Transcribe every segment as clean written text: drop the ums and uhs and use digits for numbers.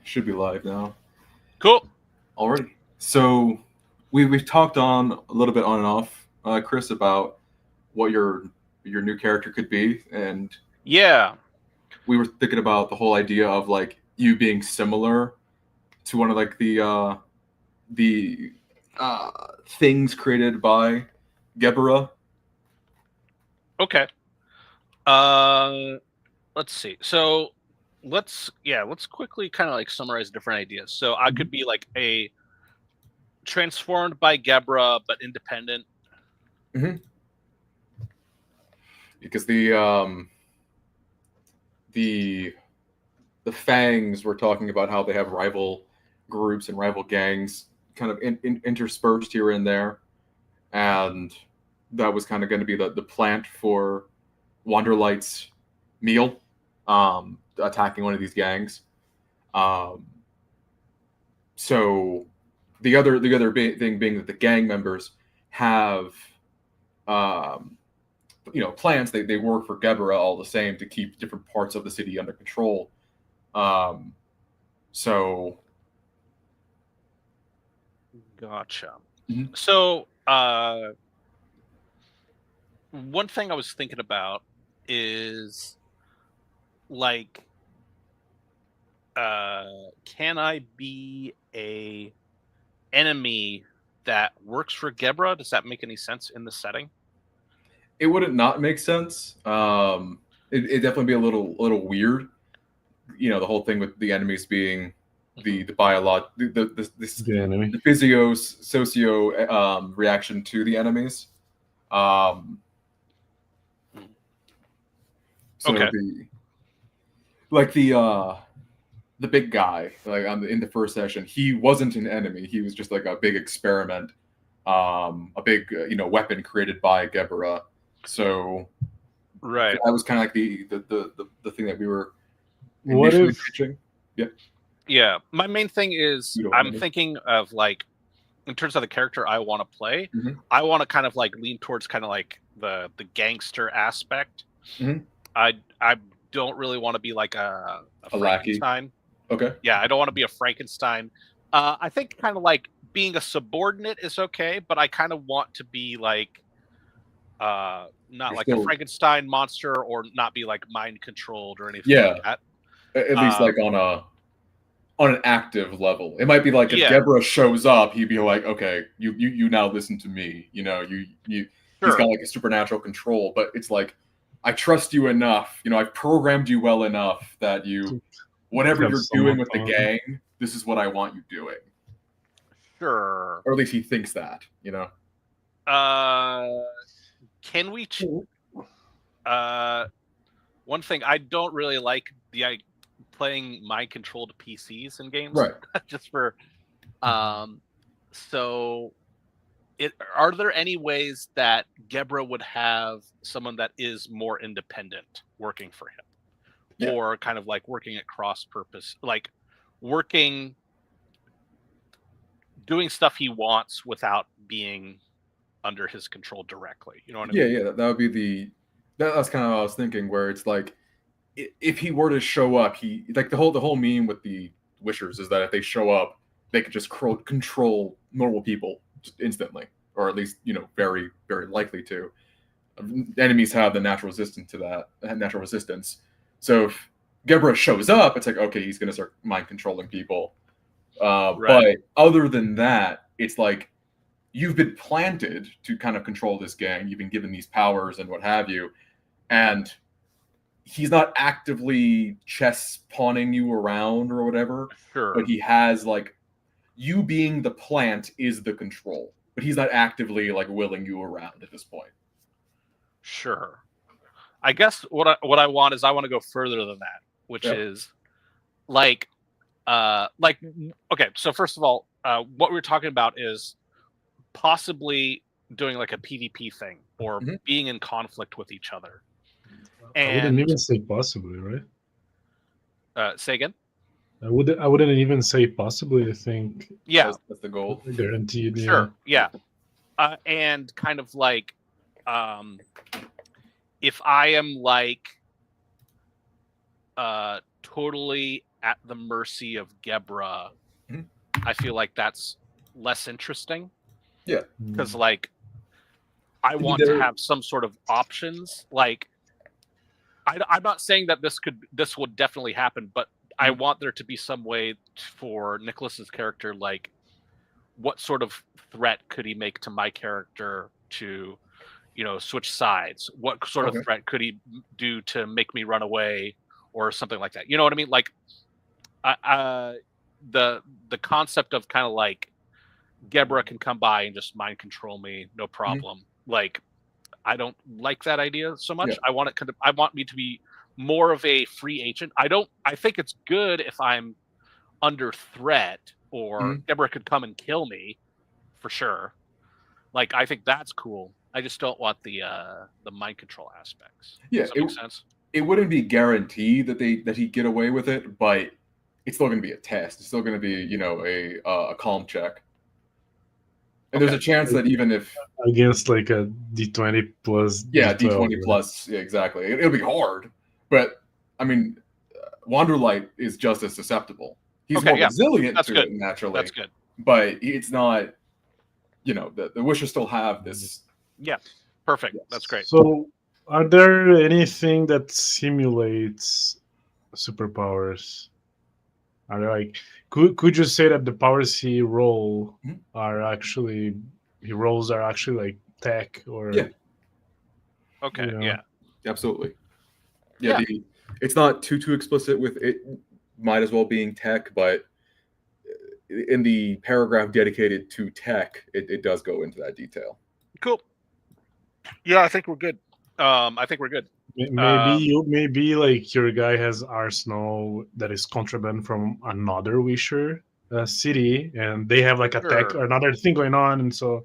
Should be live now. Cool. Already. So we've talked on a little bit on and off, Chris, about what your new character could be, and Yeah. we were thinking about the whole idea of like you being similar to one of like the uh, things created by Gebera. Okay. Let's see. So let's quickly kind of like summarize different ideas. So I could be like a transformed by Gebra but independent. Mm-hmm. Because the Fangs were talking about how they have rival groups and rival gangs kind of interspersed here and there, and that was kind of going to be the plant for Wanderlight's meal, attacking one of these gangs. Um, so the other thing being that the gang members have um, plans. They work for Gebera all the same to keep different parts of the city under control. Um, so Gotcha. Mhm. So one thing I was thinking about is like can I be a enemy that works for Gebra? Does that make any sense in the setting? It wouldn't not make sense. It definitely be a little weird. The whole thing with the enemies being the biolog The enemy. the physio socio reaction to the enemies. Um, so Okay. the big guy like in the first session, he wasn't an enemy. He was just like a big experiment, a big weapon created by Gebera. So Right. that was kind of like the thing that we were What initially if pitching. Yeah. Yeah. My main thing is You don't I'm remember. thinking of like in terms of the character I want to play, Mhm. I want to kind of like lean towards kind of like the gangster aspect. Mhm. I don't really want to be like a lackey. Frankenstein. Okay. Yeah, I don't want to be a Frankenstein. I think kind of like being a subordinate is okay, but I kind of want to be like not You're like a still- Frankenstein monster or not be like mind controlled or anything Yeah. like that. At least like on an active level. It might be like if Yeah. Gebera shows up, he'd be like, okay, you now listen to me. He's Sure. got like a supernatural control, but it's like I trust you enough. I've programmed you well enough that whatever Have you're some doing with the autonomy. gang, this is what I want you doing. Sure. Or at least he thinks that. Can we one thing I don't really like playing mind controlled PCs in games. Right. Just for so are there any ways that Gebra would have someone that is more independent working for him? Yeah. Or kind of like working at cross purpose, like doing stuff he wants without being under his control directly. You know what I mean? Yeah. That would be that's kind of what I was thinking. Where it's like, if he were to show up, he like the whole meme with the Wishers is that if they show up, they could just control normal people just instantly, or at least very very likely to. Enemies have the natural resistance to that, natural resistance. So if Gebra shows up, it's like, okay, he's gonna start mind controlling people. Right. But other than that, it's like you've been planted to kind of control this gang. You've been given these powers and what have you, and he's not actively chess pawning you around or whatever. Sure. But he has like you being the plant is the control, but he's not actively like willing you around at this point. Sure. I guess what I want is I want to go further than that, which is like okay, so first of all, what we're talking about is possibly doing like a PvP thing or being in conflict with each other. I wouldn't even say possibly, right? Say again? I wouldn't even say possibly. I think yeah, that's the goal. Guaranteed. Sure. Yeah. And kind of like if I am like totally at the mercy of Gebra, Mhm. I feel like that's less interesting. Yeah. Because like I want to have some sort of options. Like I'm not saying that this would definitely happen, but I want there to be some way for Nicholas's character, like what sort of threat could he make to my character to, switch sides? What sort of threat could he do to make me run away or something like that? You know what I mean? Like, the concept of kind of like Gebra can come by and just mind control me, no problem. Like, I don't like that idea so much. Yeah. I want me to be more of a free agent. I think it's good if I'm under threat or Gebra could come and kill me for sure. Like, I think that's cool. I just don't want the mind control aspects. Yeah, Does that make sense? It wouldn't be guaranteed that he'd get away with it, but it's still going to be a test. It's still going to be, a calm check. And there's a chance that even if against like a D20 plus D20 plus, yeah, exactly. It'll be hard, but I mean, Wanderlight is just as susceptible. He's more resilient to it naturally. That's good. But it's not, the Wishers still have this. Yeah, perfect. Yes. That's great. So, are there anything that simulates superpowers? Are there like could you say that the powers he rolls are actually like tech or okay, yeah, absolutely, yeah. It's not too explicit with it. Might as well being tech, but in the paragraph dedicated to tech, it does go into that detail. Cool. Yeah, I think we're good. I think we're good. Maybe like your guy has arsenal that is contraband from another Wisher city, and they have like a tech or another thing going on, and so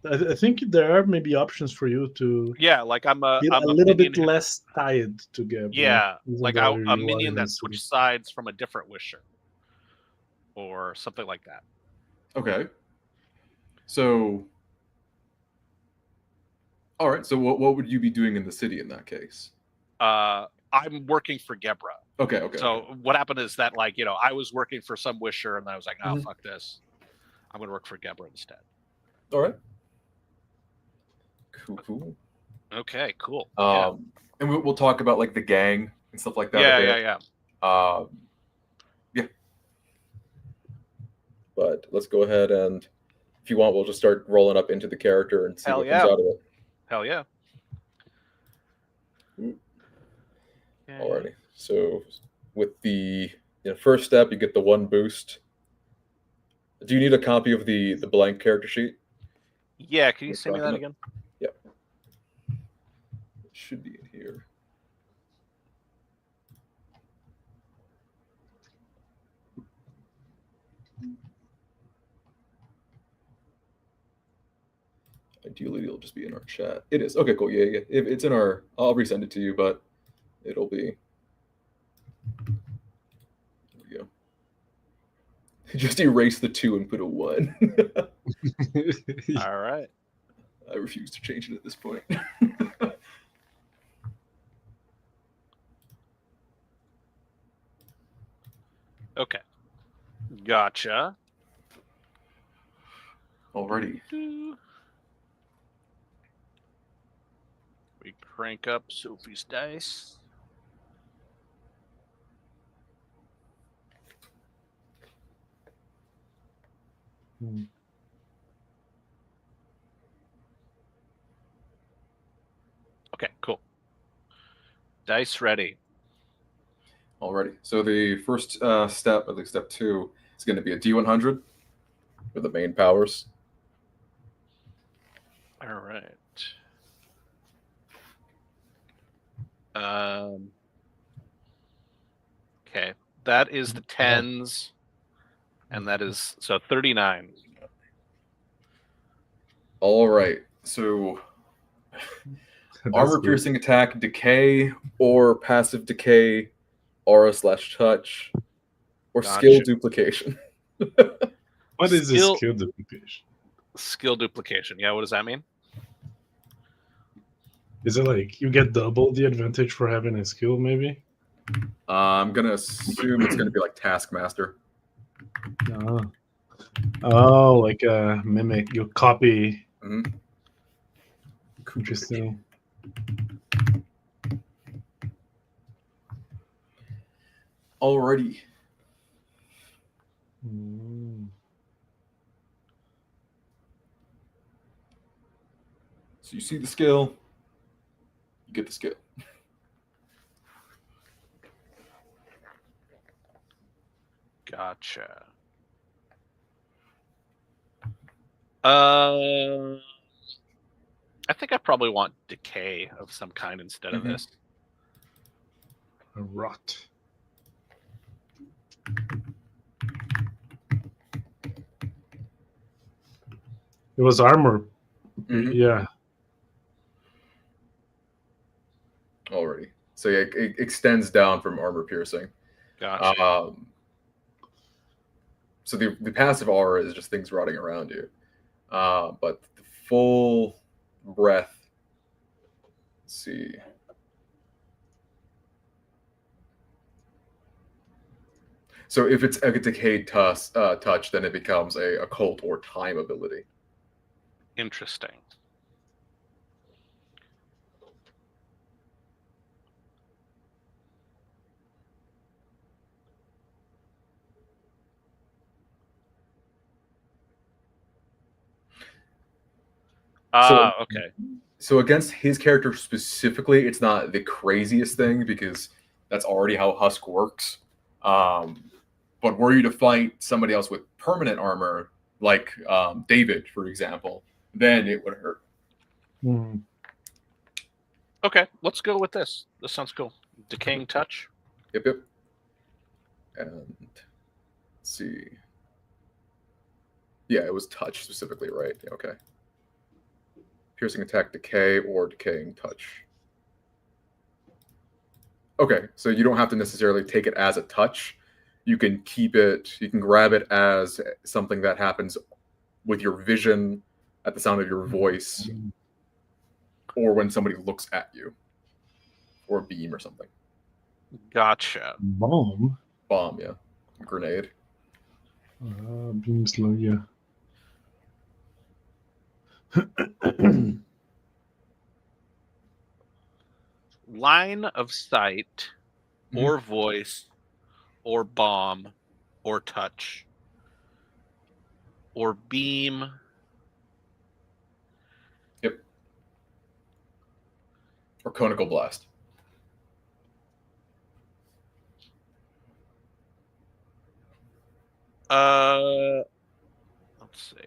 I think there are maybe options for you to like I'm a little bit less tied to Geb. Yeah, like a minion that switched sides from a different Wisher or something like that. Okay. So, all right. So, what would you be doing in the city in that case? I'm working for Gebra. Okay. So what happened is that, like, I was working for some Wisher, and then I was like, "Oh, fuck this! I'm going to work for Gebra instead." All right. Cool. Okay. Cool. And we'll talk about like the gang and stuff like that. Yeah. Yeah. But let's go ahead and, if you want, we'll just start rolling up into the character and see what comes out of it. Hell yeah. Alrighty. So with the first step, you get the 1 boost. Do you need a copy of the blank character sheet? Yeah, can you send me that again? Yep. It should be in here. Ideally, it'll just be in our chat. It is. Okay, cool. Yeah. If it's in our, I'll resend it to you, but it'll be. There we go. Just erase the 2 and put a 1. All right. I refuse to change it at this point. Okay. Gotcha. Alrighty. We crank up Sophie's dice. Okay, cool. Dice ready. Alrighty. So the first step, at least step 2, is going to be a D100 for the main powers. All right. Okay, that is the 10s, and that is so 39. All right. So armor-piercing attack, decay, or passive decay, aura/touch, or skill duplication. What is this skill duplication? Skill duplication. Yeah, what does that mean? Is it like you get double the advantage for having a skill, maybe? I'm gonna assume it's gonna be like Taskmaster. Oh, like a mimic. You copy. Mhm. Interesting. Alrighty. So you see the skill, you get the skill. Gotcha. I think I probably want decay of some kind instead of this. A rot. It was armor. Yeah. Already. So yeah, it extends down from armor piercing. Gotcha. So the passive aura is just things rotting around you. But the full breath. Let's see. So if it's a decayed touch, then it becomes a occult or time ability. Interesting. Okay. So against his character specifically, it's not the craziest thing because that's already how Husk works. But were you to fight somebody else with permanent armor, like David, for example, then it would hurt. Okay, let's go with this. This sounds cool. Decaying touch. Yep. And let's see. Yeah, it was touch specifically, right? Okay. Piercing attack, decay, or decaying touch. Okay, so you don't have to necessarily take it as a touch. You can keep it, you can grab it as something that happens with your vision, at the sound of your voice, or when somebody looks at you, or a beam or something. Gotcha. Bomb, yeah. Grenade. Beam slow, yeah. Line of sight, or voice, or bomb, or touch, or beam. Yep. Or conical blast. Let's see.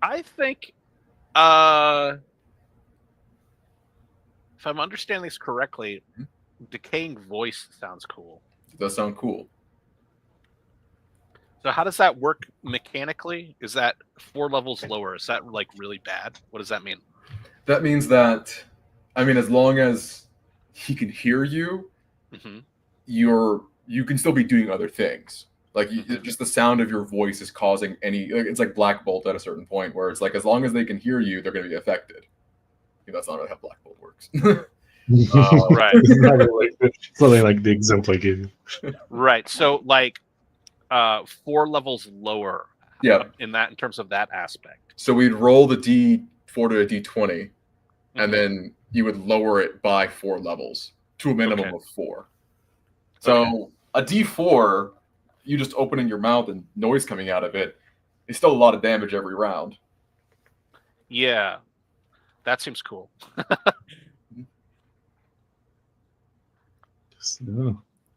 I think, if I'm understanding this correctly, decaying voice sounds cool. It does sound cool. So how does that work mechanically? Is that 4 levels lower? Is that like really bad? What does that mean? That means that, I mean, as long as he can hear you, you can still be doing other things. Like just the sound of your voice is causing any. Like, it's like Black Bolt at a certain point, where it's like as long as they can hear you, they're going to be affected. That's not how Black Bolt works. Right. Something like the example I gave you. Right. So like 4 levels lower. Yeah. In terms of that aspect. So we'd roll the D4 to a D20, and then you would lower it by 4 levels to a minimum of 4. So a D4, you just opening your mouth and noise coming out of it, is still a lot of damage every round. Yeah, that seems cool. And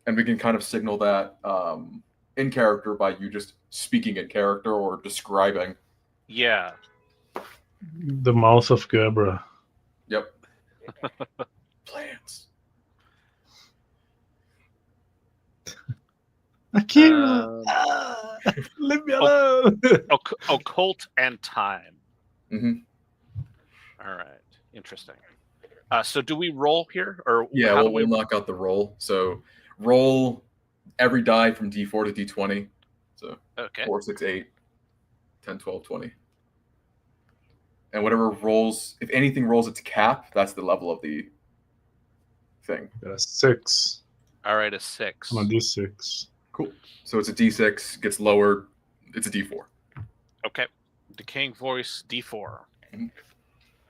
we can kind of signal that in character by you just speaking in character or describing. Yeah. The mouth of Gebra. Yep. Plants. Akira! Leave me alone! Occult and time. Mm-hmm. All right. Interesting. So do we roll here? Or yeah, well, we'll knock out the roll. So roll every die from D4 to D20. So 4, 6, 8. 10, 12, 20. And whatever rolls, if anything rolls its cap, that's the level of the thing. Got a 6. All right, a 6. I'm on D6. Cool. So it's a D6, gets lowered. It's a D4. Okay. Decaying voice, D4.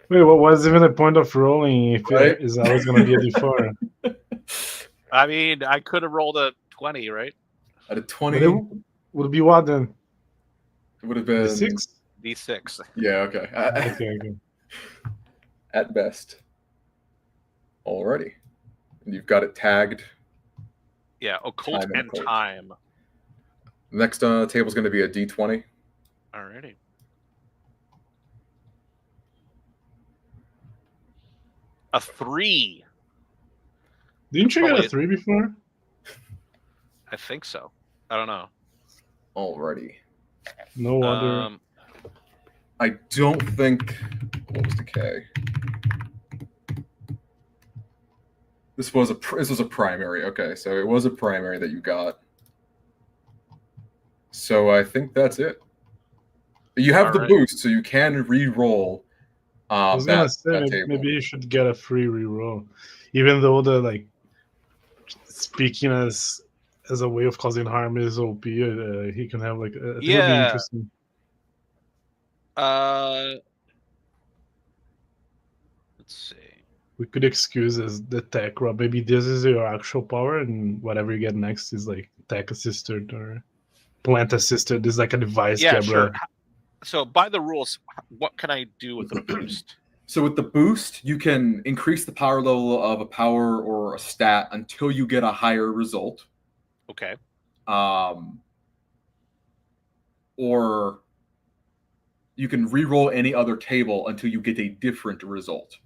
Wait, what was even the point of rolling if Right? it is always going to be a D4? I mean, I could have rolled a 20, right? At a 20, But it would be what then? it would have been D6? D6. Yeah, okay. Okay. At best. Alrighty. And you've got it tagged. Yeah, occult Time and and occult. time. Next on the table is going to be a D20. Alrighty. A 3. Didn't you get a Probably- 3 before? I think so. I don't know. Alrighty. No wonder. I don't think. What was decay? This was a primary. Okay, so it was a primary that you got. So I think that's it. You have the Alright. boost, so you can re-roll. I was gonna say that table. maybe you should get a free reroll, even though the like speaking as a way of causing harm is OP. He can have like I think it would be Yeah. interesting. Let's see. We could excuse as the tech rob. Maybe this is your actual power, and whatever you get next is like tech assisted or plant assisted. This is like a device. Yeah, Gabriel. sure. So by the rules, what can I do with the boost? So with the boost, you can increase the power level of a power or a stat until you get a higher result. Okay. Or you can re-roll any other table until you get a different result.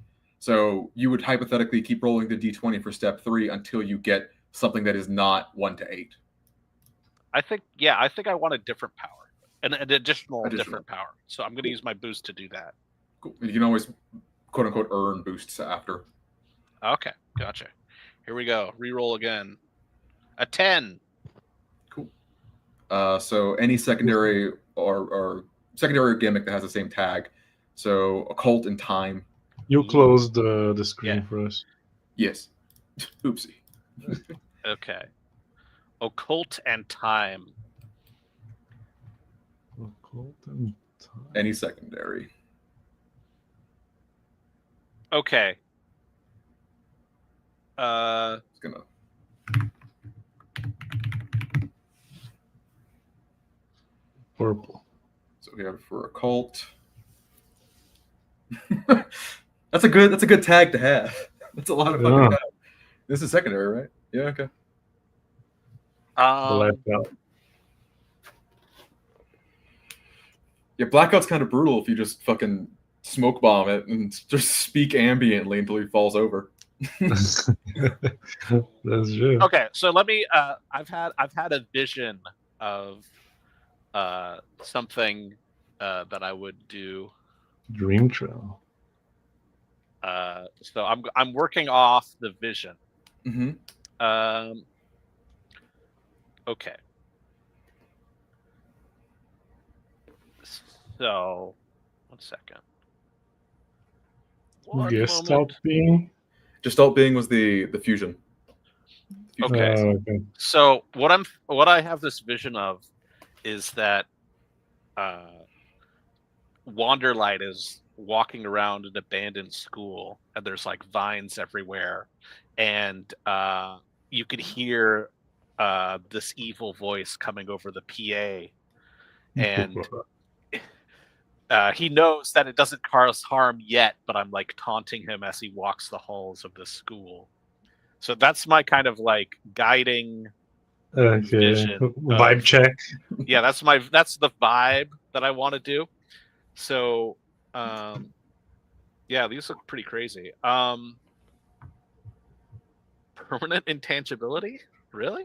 So you would hypothetically keep rolling the D20 for step 3 until you get something that is not 1 to 8. I think I want a different power. An additional different power. So I'm going to use my boost to do that. Cool. You can always, quote unquote, earn boosts after. Okay, gotcha. Here we go. Reroll again. A 10. Cool. So any secondary or secondary gimmick that has the same tag. So occult and time. You close the screen Yeah. for us. Yes. Oopsie. Okay. Occult and time. Occult and time. Any secondary. Okay. It's gonna. Purple. So we have for occult. That's a good tag to have. That's a lot of fucking Yeah. tag. This is secondary, right? Yeah, okay. Blackout. Yeah, blackout's kind of brutal if you just fucking smoke bomb it and just speak ambiently until he falls over. That's true. Okay, so let me I've had a vision of something that I would do. Dream trail. So I'm working off the vision. Mm-hmm. Okay. So, 1 second. One Gestalt moment. being. Gestalt being was the fusion. Okay. Okay. So what I have this vision of is that Wanderlight is walking around an abandoned school, and there's like vines everywhere, and you could hear this evil voice coming over the PA, and he knows that it doesn't cause harm yet, but I'm like taunting him as he walks the halls of the school. So that's my kind of like guiding vision Vibe of- check. yeah, that's the vibe that I want to do. So yeah, these look pretty crazy. Permanent intangibility? Really?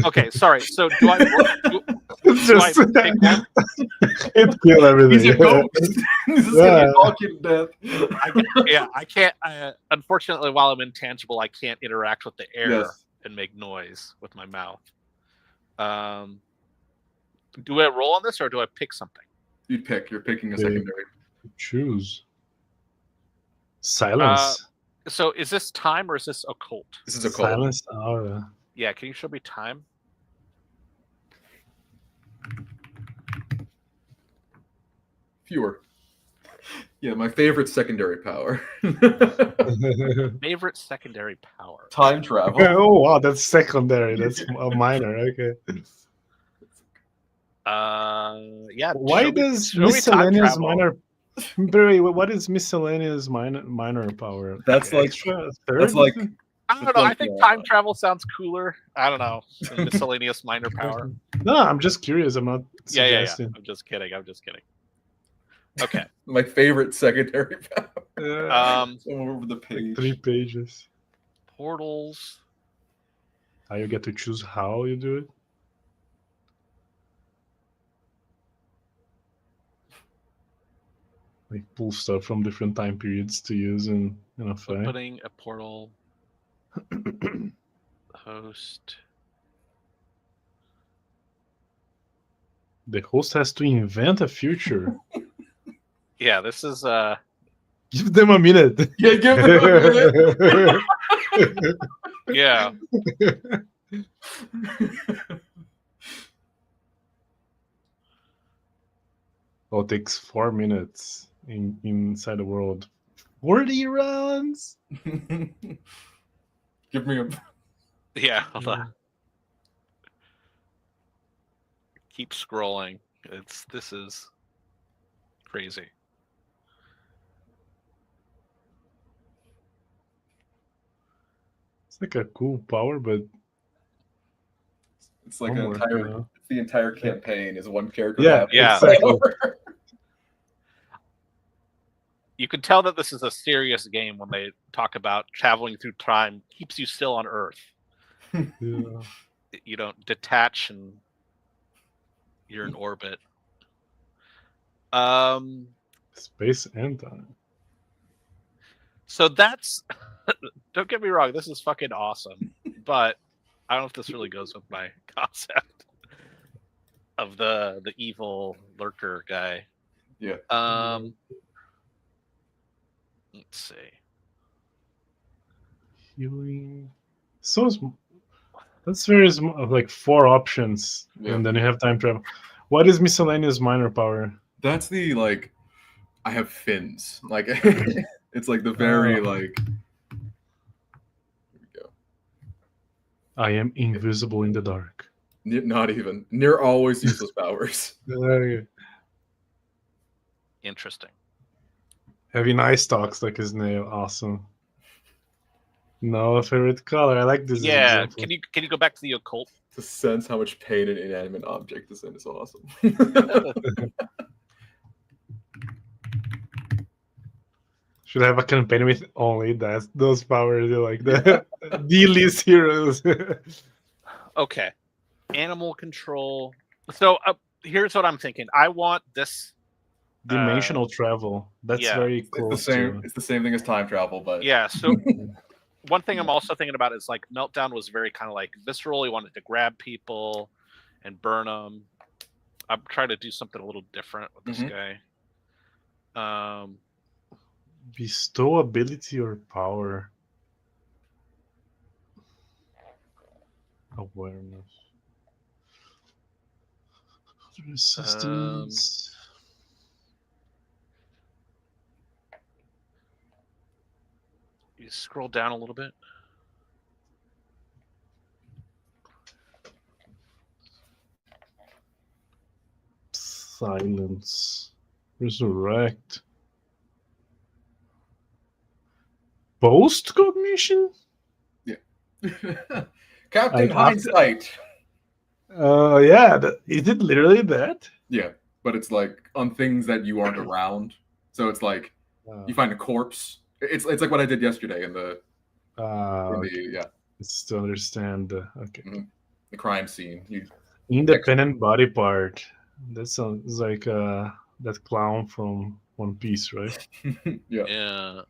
Okay, sorry. So do I Just pick one? it kill everything. He's a ghost. This is Yeah. gonna be talking death. I can't. Unfortunately, while I'm intangible, I can't interact with the air Yes. and make noise with my mouth. Do I roll on this or do I pick something? You'd pick. You're picking a Yeah. secondary. Choose. Silence. So is this time or is this occult? This is a cult. Silence aura. Yeah, can you show me time? Fewer. Yeah, my favorite secondary power. Favorite secondary power. Time travel. Oh wow, that's secondary. That's a minor. Okay. Yeah. Why does miscellaneous minor? Wait, what is miscellaneous minor power? That's like Extra third? that's like I don't It's know. like, I think yeah. time travel sounds cooler. I don't know. Miscellaneous minor power. No, I'm just curious. I'm not Yeah. suggesting. I'm just kidding. Okay. my favorite secondary power. Um, Over the Like page. 3 pages. portals. You get to choose how you do it. Like pull stuff from different time periods to use in a fight. Opening a portal. Host. The host has to invent a future. Yeah, this is Give them a minute. Yeah, give them a minute. yeah. Oh, it takes 4 minutes inside the world. 40 rounds. Give me a. Yeah. Hold on. Keep scrolling. This is crazy. It's like a cool power, but It's like an homework, entire. you know? The entire campaign is one character. Yeah, having yeah. exactly. You can tell that this is a serious game when they talk about traveling through time keeps you still on Earth. Yeah. You don't detach and you're in orbit. Space and time. So that's don't get me wrong, this is fucking awesome. But I don't know if this really goes with my concept of the evil lurker guy. Yeah. Let's see. Healing. So that's very small, like 4 options, Yeah. and then you have time travel. What is miscellaneous minor power? That's the like. I have fins. Like it's like the very like. Here we go. I am invisible in the dark. Not even near always useless powers. Interesting. Having eye stalks like his nail, awesome. No favorite color. I like this. Yeah. example. Can you go back to the occult? To sense how much pain an inanimate object is in is awesome. Should have a campaign with only those powers. You like the D-list heroes. Okay. Animal control. So here's what I'm thinking. I want this. Dimensional travel. That's yeah. very It's the close. same. To... It's the same thing as time travel, but Yeah. So one thing I'm also thinking about is like Meltdown was very kind of like visceral. He wanted to grab people and burn them. I'm trying to do something a little different with this guy. Bestow ability or power. Awareness. Resistance. You scroll down a little bit. Silence. Resurrect. Post cognition? Captain Like, Hindsight. Yeah. Is it literally that? Yeah, but it's like on things that you aren't around. So it's like you find a corpse. It's like what I did yesterday in the okay. It's to understand. Okay. the crime scene. Independent body part. That sounds like that clown from One Piece, right? Yeah.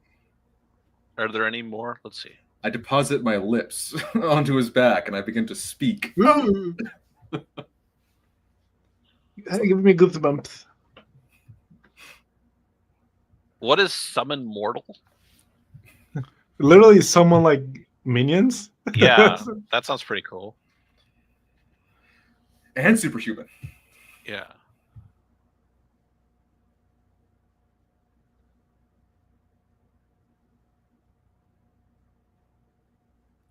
Are there any more? Let's see. I deposit my lips onto his back and I begin to speak. Give me goosebumps. What is summon mortal? Literally, someone like minions. Yeah, that sounds pretty cool. And superhuman. Yeah.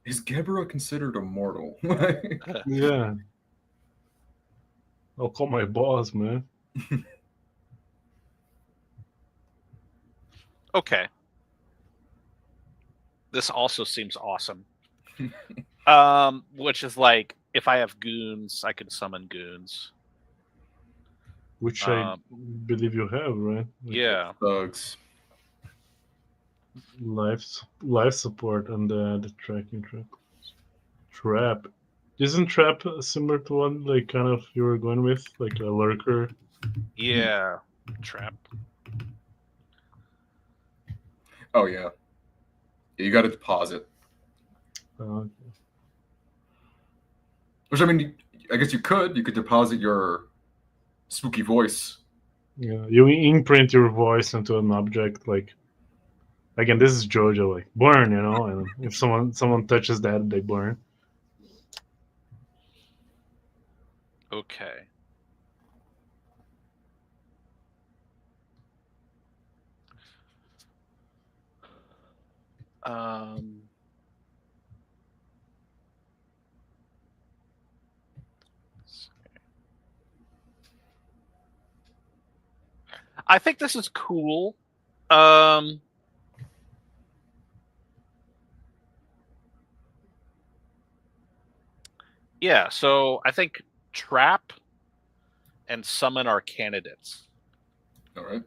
Is Gebra considered immortal? Yeah. I'll call my boss, man. Okay. This also seems awesome. Which is like, if I have goons, I can summon goons. Which I believe you have, right? Like, Yeah. Thugs. Life support and the tracking track. Trap. Isn't trap similar to one like kind of you were going with, like a lurker? Yeah. Trap. Oh yeah. You got to deposit. Okay. Which I mean, I guess you could deposit your spooky voice. Yeah, you imprint your voice into an object. Like again, this is JoJo. Like burn, you know. And if someone touches that, they burn. Okay. I think this is cool. Yeah, so I think trap and summon are candidates. All right.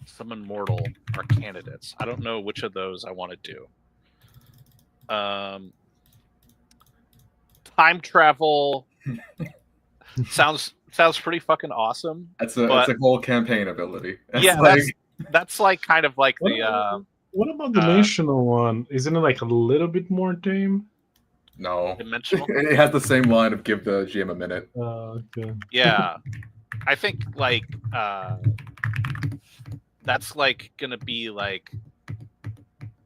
Summon mortal are candidates. I don't know which of those I want to do. Time travel sounds pretty fucking awesome. It's a whole campaign ability. That's like kind of like the. What about the dimensional one? Isn't it like a little bit more tame? No. Dimensional. It has the same line of give the GM a minute. Okay. Yeah, I think like that's like gonna be like.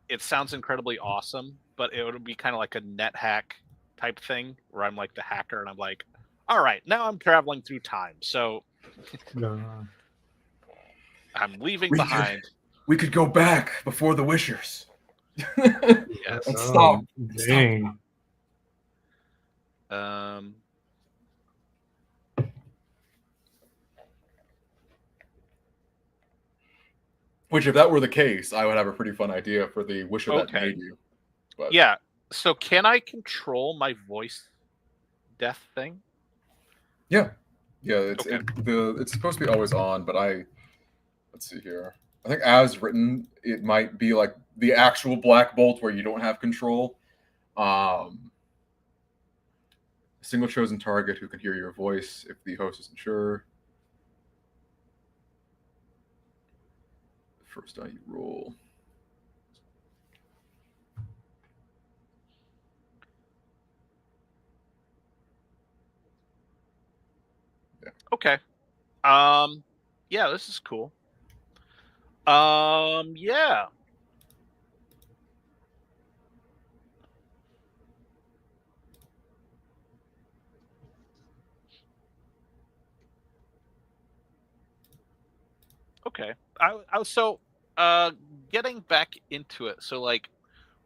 It sounds incredibly awesome, but it would be kind of like a net hack type thing where I'm like the hacker and I'm like, all right, now I'm traveling through time, so I'm leaving behind. We could go back before the Wishers. Yes. And stop. Dang. Which, if that were the case, I would have a pretty fun idea for the Wisher that made you. But yeah. So can I control my voice death thing? Yeah. Yeah, it's supposed to be always on, but let's see here. I think as written, it might be like the actual Black Bolt where you don't have control. A single chosen target who can hear your voice if the host isn't sure. First die you roll. Yeah. Okay. Yeah, this is cool. Yeah. Okay. So getting back into it. So like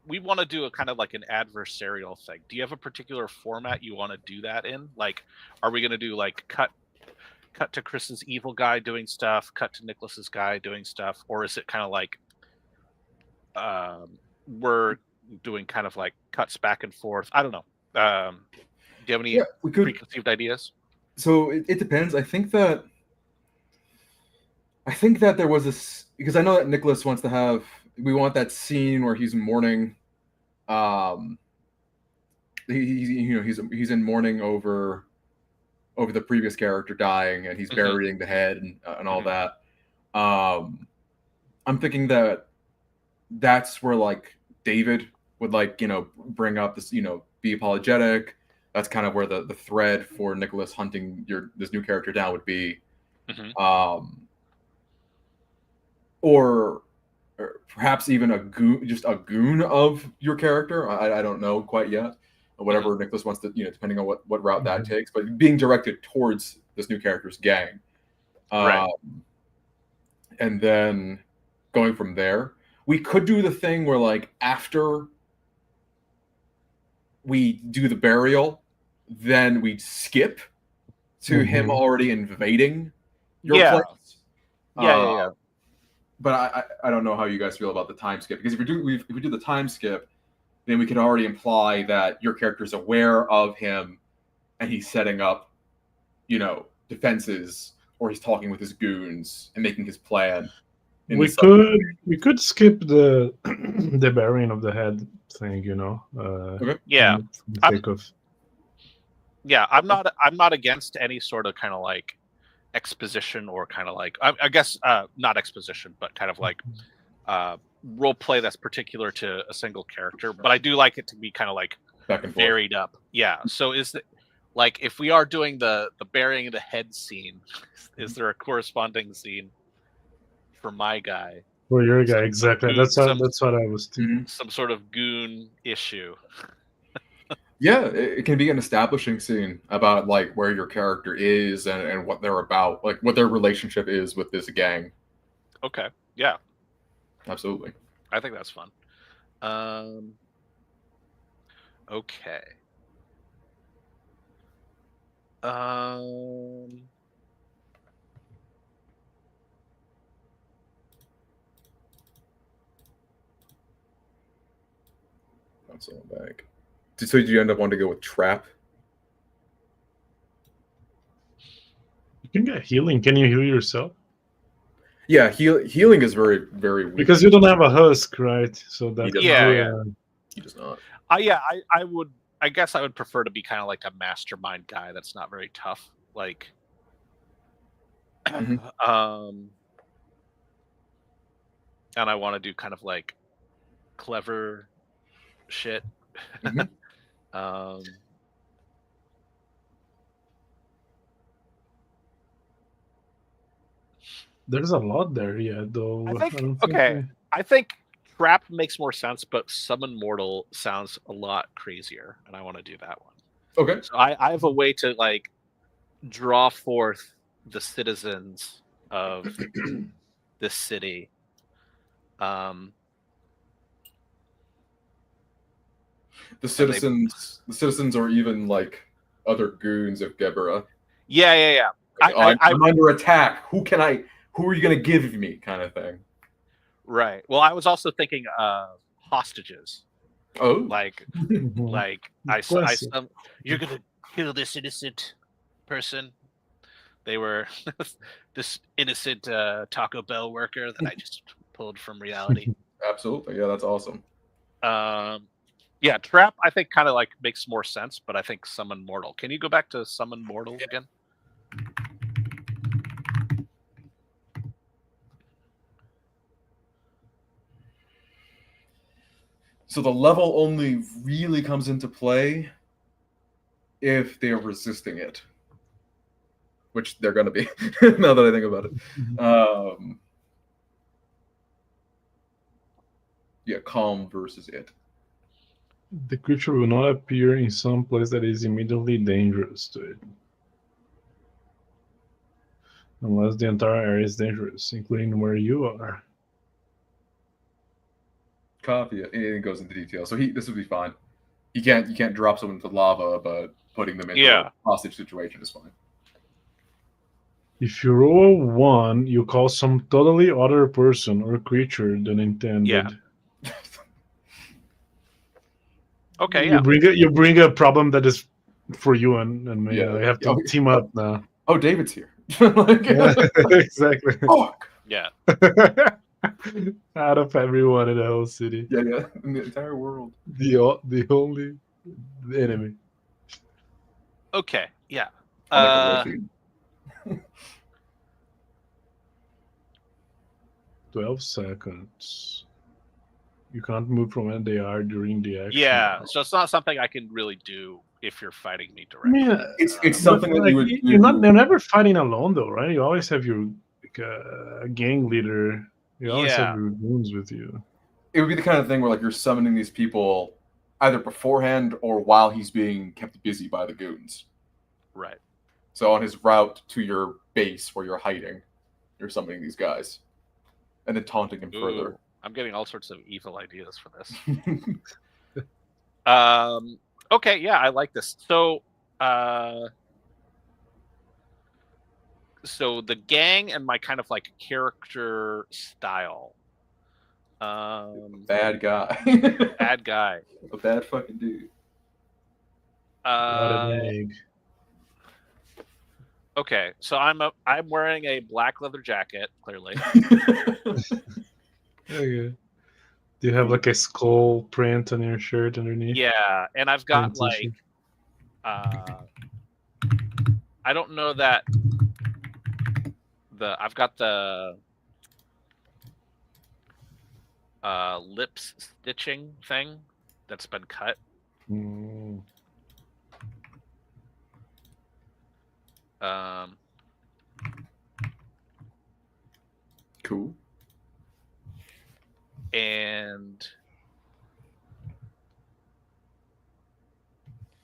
we want to do a kind of like an adversarial thing. Do you have a particular format you want to do that in? Like, are we going to do like cut to Chris's evil guy doing stuff, cut to Nicholas's guy doing stuff, or is it kind of like we're doing kind of like cuts back and forth? I don't know. Do you have any preconceived ideas? So it depends. I think that there was this, because I know that Nicholas wants to have. We want that scene where he's mourning. He's in mourning over the previous character dying, and he's burying the head and all that. I'm thinking that's where like David would like bring up this, be apologetic, That's kind of where the thread for Nicholas hunting this new character down would be. Or perhaps even just a goon of your character. I don't know quite yet. Whatever Nicholas wants to, depending on what route that takes, but being directed towards this new character's gang. Right. And then going from there, we could do the thing where, like, after we do the burial, then we skip to him already invading your place. Yeah. But I don't know how you guys feel about the time skip, because if we do the time skip, then we could already imply that your character is aware of him and he's setting up, defenses, or he's talking with his goons and making his plan. We could skip the the burying of the head thing, Okay. Yeah. Yeah, I'm not against any sort of kind of like exposition, or kind of like I guess not exposition, but kind of like role play that's particular to a single character. But I do like it to be kind of like Back and forth. varied up. Yeah. So is it like, if we are doing the burying of the head scene, is there a corresponding scene for my guy? For your guy, exactly. That's what I was thinking. Some sort of goon issue. Yeah, it can be an establishing scene about, like, where your character is and what they're about, like what their relationship is with this gang. Okay. Yeah. Absolutely. I think that's fun. Okay. That's all back. So did you end up wanting to go with trap? You can get healing. Can you heal yourself? Yeah, healing is very, very weak. Because you don't have a husk, right? So that He does not. I guess I would prefer to be kind of like a mastermind guy that's not very tough. Like, and I want to do kind of like clever shit. There's a lot there, though. I think trap makes more sense, but summon mortal sounds a lot crazier, and I want to do that one. Okay. So I have a way to, like, draw forth the citizens of this city. The citizens, or even like other goons of Gebera. Yeah. Like, I'm under attack. Who are you gonna give me? Kind of thing. Right. Well, I was also thinking hostages. Oh. Like you're gonna kill this innocent person. They were this innocent Taco Bell worker that I just pulled from reality. Absolutely. Yeah, that's awesome. Yeah, trap I think kind of like makes more sense, but I think summon mortal. Can you go back to summon mortal again? So the level only really comes into play if they are resisting it, which they're going to be, now that I think about it. Yeah, calm versus it. The creature will not appear in some place that is immediately dangerous to it, unless the entire area is dangerous, including where you are. Copy it. It goes into detail. So this would be fine. You can't drop someone into lava, but putting them into a hostage situation is fine. If you roll 1, you call some totally other person or creature than intended. Yeah. Okay. You bring a problem that is for you and me. Yeah. I have to team up now. Oh, David's here. Exactly. Fuck. Yeah. Out of everyone in the whole city. Yeah, in the entire world. The only enemy. Okay, yeah. 12 seconds. You can't move from where they are during the action. Yeah, so it's not something I can really do if you're fighting me I directly. mean, It's something that you would you're not. They're never fighting alone, though, right? You always have your gang leader. You always have Yeah. your goons with you. It would be the kind of thing where like you're summoning these people either beforehand or while he's being kept busy by the goons. Right. So on his route to your base where you're hiding, you're summoning these guys and then taunting him further. Ooh, I'm getting all sorts of evil ideas for this. Mm-hmm. Okay, yeah, I like this. So the gang and my kind of like character style. Bad guy. Bad guy. A bad fucking dude. Not an egg. Okay, so I'm wearing a black leather jacket, clearly. Okay. Do you have like a skull print on your shirt underneath? Yeah, and I've got Print like t-shirt? I don't know that I've got the lips stitching thing that's been cut. Mm. Cool. And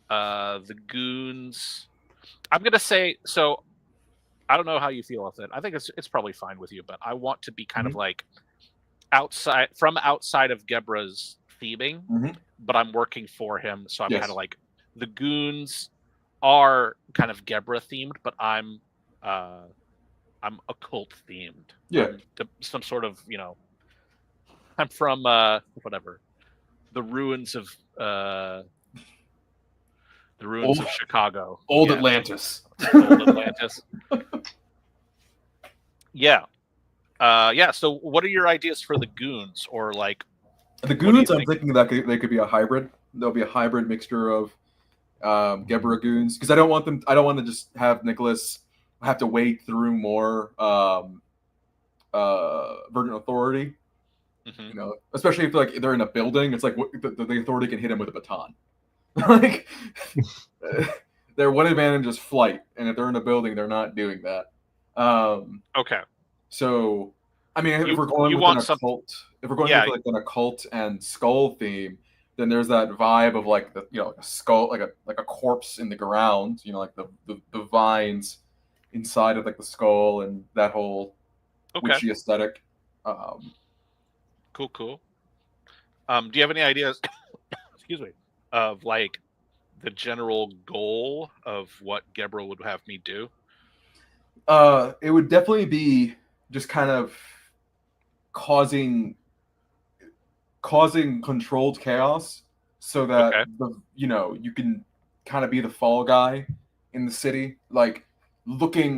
the goons, I'm gonna say, so I don't know how you feel with it. I think it's probably fine with you, but I want to be kind of like outside of Gebra's theming, but I'm working for him, so I'm kind of like the goons are kind of Gebra themed, but I'm occult themed. Yeah. Some sort of, I'm from whatever, the ruins of Chicago. Old Atlantis. Old Atlantis. Yeah. So what are your ideas for the goons, or like the goons? I'm thinking that they could be a hybrid. There'll be a hybrid mixture of Gebra goons, because I don't want to just have Nicholas have to wade through more Virgin Authority. Especially if like they're in a building, it's like the Authority can hit him with a baton. Like their one advantage is flight, and if they're in a building, they're not doing that. Okay. So, I mean, if we're going with an occult, with an occult and skull theme, then there's that vibe of like the a skull, like a corpse in the ground, like the vines inside of like the skull and that whole witchy aesthetic. Cool. Do you have any ideas? Excuse me. Of like the general goal of what Gebra would have me do? It would definitely be just kind of causing controlled chaos, so that you can kind of be the fall guy in the city, like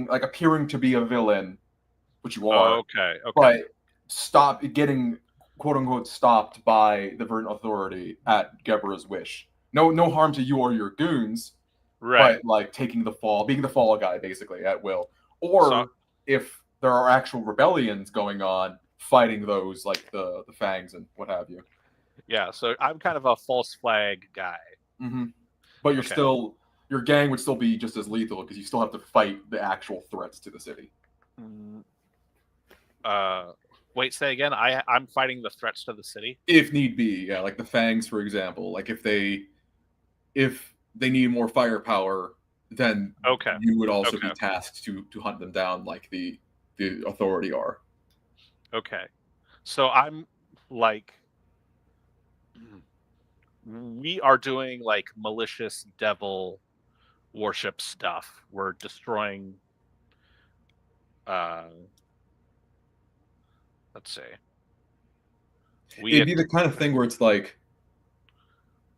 appearing to be a villain, which you are. Okay. But stop getting quote unquote stopped by the Verdant Authority at Gebra's wish. No harm to you or your goons, right? But like being the fall guy basically at will. Or if there are actual rebellions going on, fighting those like the Fangs and what have you. Yeah, so I'm kind of a false flag guy. But your gang would still be just as lethal, because you still have to fight the actual threats to the city. Wait, say again. I'm fighting the threats to the city if need be. Yeah, like the Fangs, for example. Like if they need more firepower, then you would also be tasked to hunt them down, like the Authority are. Okay, so I'm like, we are doing like malicious devil worship stuff. We're destroying. Let's see. It'd be the kind of thing where it's like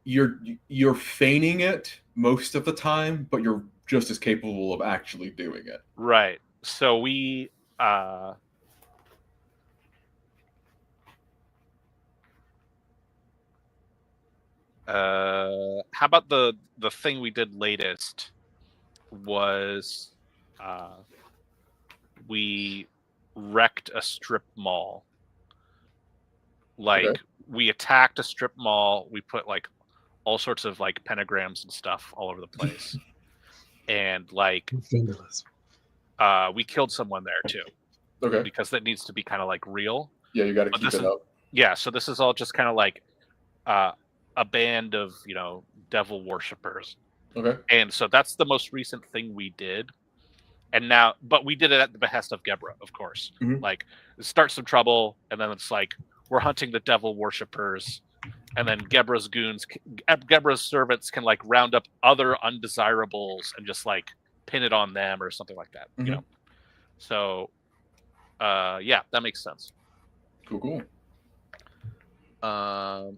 you're feigning it most of the time, but you're just as capable of actually doing it. Right. So we how about the thing we did latest was we wrecked a strip mall. Like we attacked a strip mall, we put like all sorts of like pentagrams and stuff all over the place. And like we killed someone there too. Okay. Because that needs to be kind of like real. Yeah, you got to But keep this it is- up. Yeah, so this is all just kind of like a band of, devil worshippers. Okay. And so that's the most recent thing we did. And now, but we did it at the behest of Gebra, of course. Mhm. Like, start some trouble, and then it's like, we're hunting the devil worshippers, and then Gebra's servants can like round up other undesirables and just like pin it on them or something like that. Mhm. So, yeah, that makes sense. Cool. Are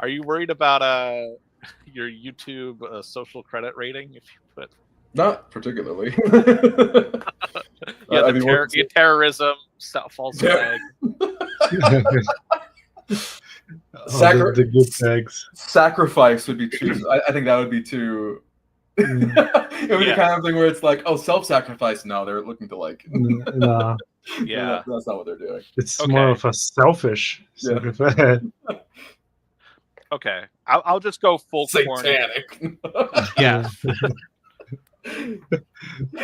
you worried about your YouTube social credit rating if you put? Not particularly. Yeah, I mean, terrorism, false flag. The good tags. Sacrifice would be too. I think that would be too. It would be the kind of thing where it's like, oh, self-sacrifice. No, they're looking to like. No. Yeah, that's not what they're doing. It's more of a selfish sacrifice. Okay, I'll just go full satanic. Yeah.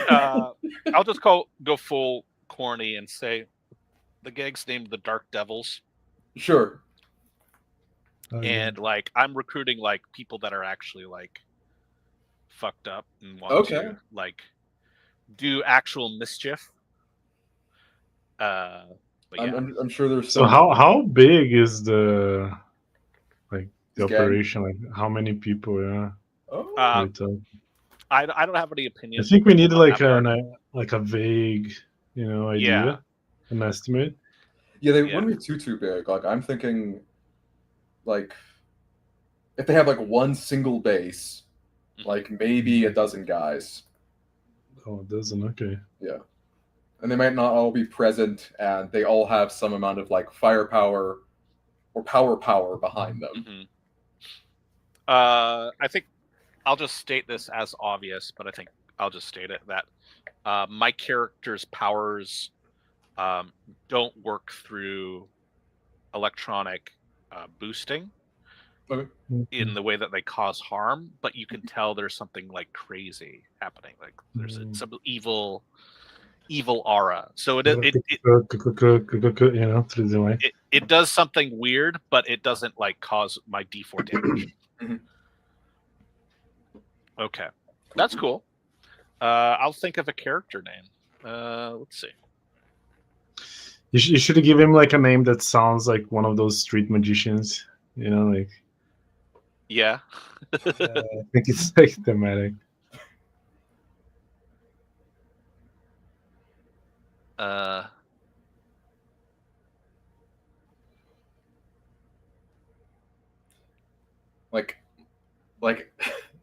I'll just go full corny and say the gag's named the Dark Devils. Sure. And like I'm recruiting like people that are actually like fucked up and want to like do actual mischief. But yeah. I'm sure there's. So how big is the operation? Gang? Like how many people? Yeah. I don't have any opinion. I think we need like a vague, idea, an estimate. Yeah, they wouldn't be too big. Like I'm thinking, like if they have like one single base, like maybe a dozen guys. Oh, a dozen. Okay. Yeah, and they might not all be present, and they all have some amount of like firepower or power behind them. Mm-hmm. I think I'll just state this as obvious, but I think I'll just state it that my character's powers don't work through electronic boosting in the way that they cause harm, but you can tell there's something like crazy happening. Like there's some evil aura. So it does something weird, but it doesn't like cause my D4 damage. Okay, that's cool. I'll think of a character name. Let's see. You should give him like a name that sounds like one of those street magicians. Like. Yeah. I think it's like thematic. Like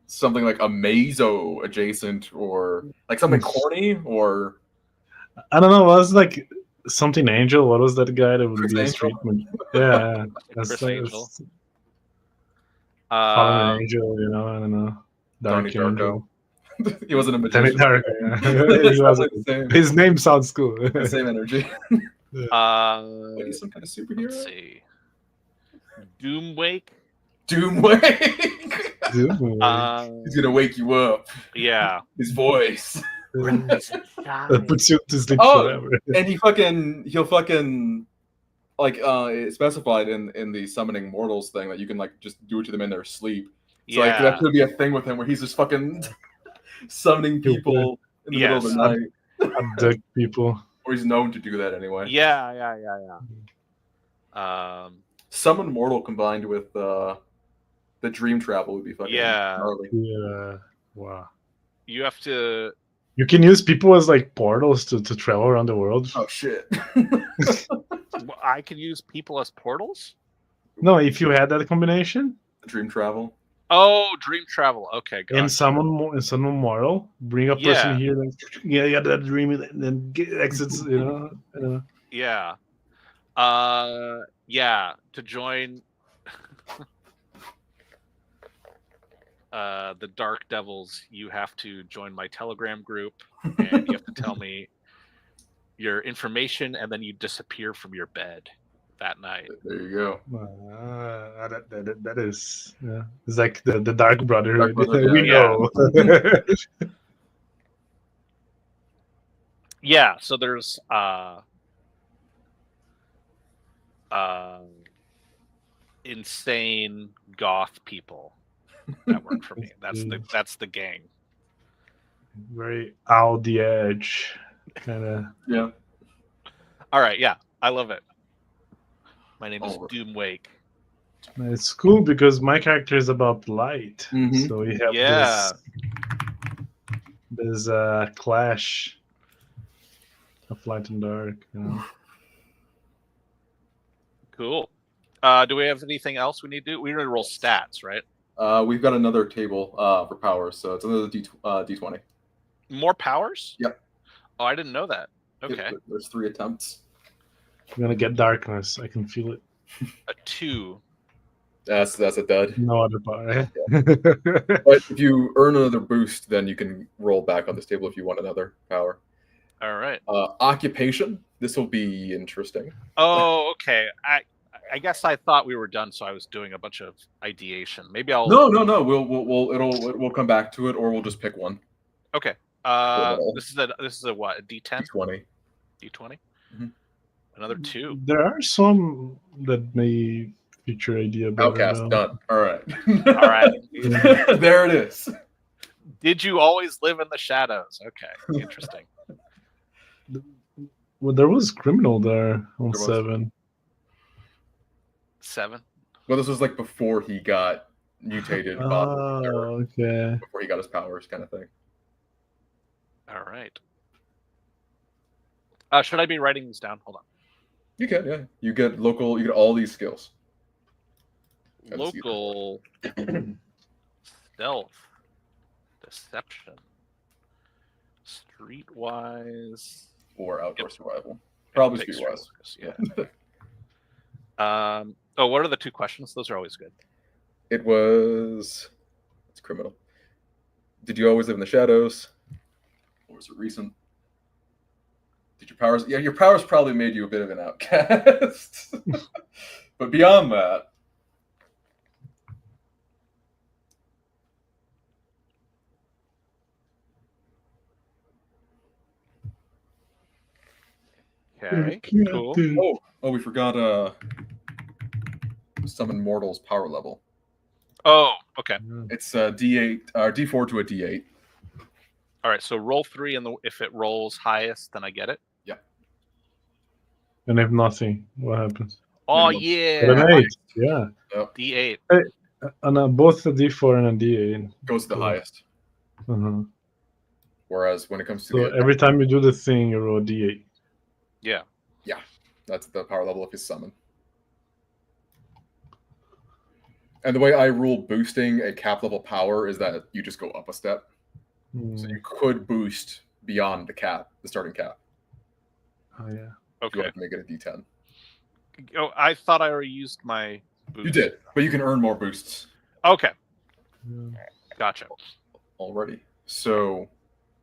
something like a Mazo adjacent, or like something corny, or I don't know. Was like something Angel? What was that guy that would Chris be a Angel? street Yeah, Chris Angel. Fallen Angel. I don't know. Dark Angel. He wasn't a magician. Dark. Yeah. He wasn't. His name sounds cool. The same energy. Maybe some kind of superhero. Let's see. Doomwake. He's gonna wake you up. Yeah. His voice. That puts you to sleep forever. And he'll fucking like it's specified in the summoning mortals thing that you can like just do it to them in their sleep. So like that could be a thing with him where he's just fucking summoning people in the middle of the night. Abduct people. Or he's known to do that anyway. Yeah. Summon mortal combined with the dream travel would be fucking gnarly. Yeah. Wow. You have to. You can use people as like portals to travel around the world. Oh shit. I can use people as portals? No, if you had that combination. Dream travel. Oh, dream travel. Okay, gotcha. And someone mortal, bring a person here. Then, you got that dream, and then exits. Yeah. To join the Dark Devils, you have to join my Telegram group, and you have to tell me your information, and then you disappear from your bed. that night. There you go. That is, yeah. It's like the Dark Brotherhood. Dark Brotherhood, We yeah. know. Yeah, so there's insane goth people that work for me. That's the gang. Very out the edge, kind of. Yeah. All right, yeah, I love it. My name is Alright. Doomwake. It's cool because my character is about light, Mhm. so we have Yeah. this clash of light and dark. You know? Cool. Do we have anything else we need to do? We're gonna roll stats, right? We've got another table for powers, so it's another D20. More powers? Yep. Oh, I didn't know that. Okay. There's 3 attempts. I'm gonna get darkness. I can feel it. A 2. That's a dud. No other power. But if you earn another boost, then you can roll back on this table if you want another power. All right. Occupation. This will be interesting. Oh, okay. I guess I thought we were done, so I was doing a bunch of ideation. Maybe I'll. No. We'll come back to it, or we'll just pick one. Okay. This is a what? A D10? D20. D20. Mhm. Another 2. There are some that may feature idea better. Outcast done. All right. All right. There it is. Did you always live in the shadows? Okay. Interesting. Well, there was criminal there on There was. 7. 7. Well, this was like before he got mutated. Oh, okay. Before he got his powers, kind of thing. All right. Should I be writing these down? Hold on. You can, yeah. You get local. You get all these skills. Local stealth, deception, streetwise, Or outdoor survival. Probably big streetwise. streetwise, yeah. Oh, what are the 2 questions? Those are always good. It was. It's criminal. Did you always live in the shadows? Or was it recent? Did your powers? Yeah, your powers probably made you a bit of an outcast. But beyond that, Okay, cool. oh, we forgot. Summon mortals power level. Oh, okay. It's a D8 or D4 to a D8. All right. So roll 3, and if it rolls highest, then I get it. And if nothing, what happens? Oh Minimum. yeah. An 8. Yeah. D8. And both a D4 and a D8. Goes to the Cool. highest. Uh-huh. Whereas when it comes to So every time you do the thing, you roll a D8. Yeah. that's the power level of his summon. And the way I rule boosting a cap level power is that you just go up a step. So you could boost beyond the cap, the starting cap. Oh, yeah. If you Okay. want to make it a D10. Oh, I thought I already used my boost. You did, but you can earn more boosts Okay. Yeah. Gotcha. already. So,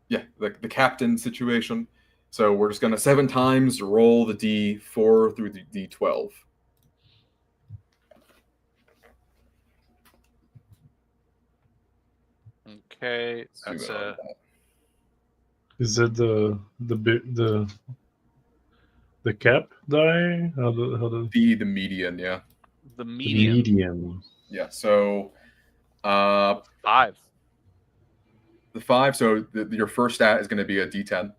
yeah, the captain situation. So we're just going to 7 times roll the D4 through the D12. Okay. Zoom That's in on a. that. Is it the cap die? How the The median, yeah. The median. medium? Yeah, so 5. the 5, so your first stat is going to be a D10.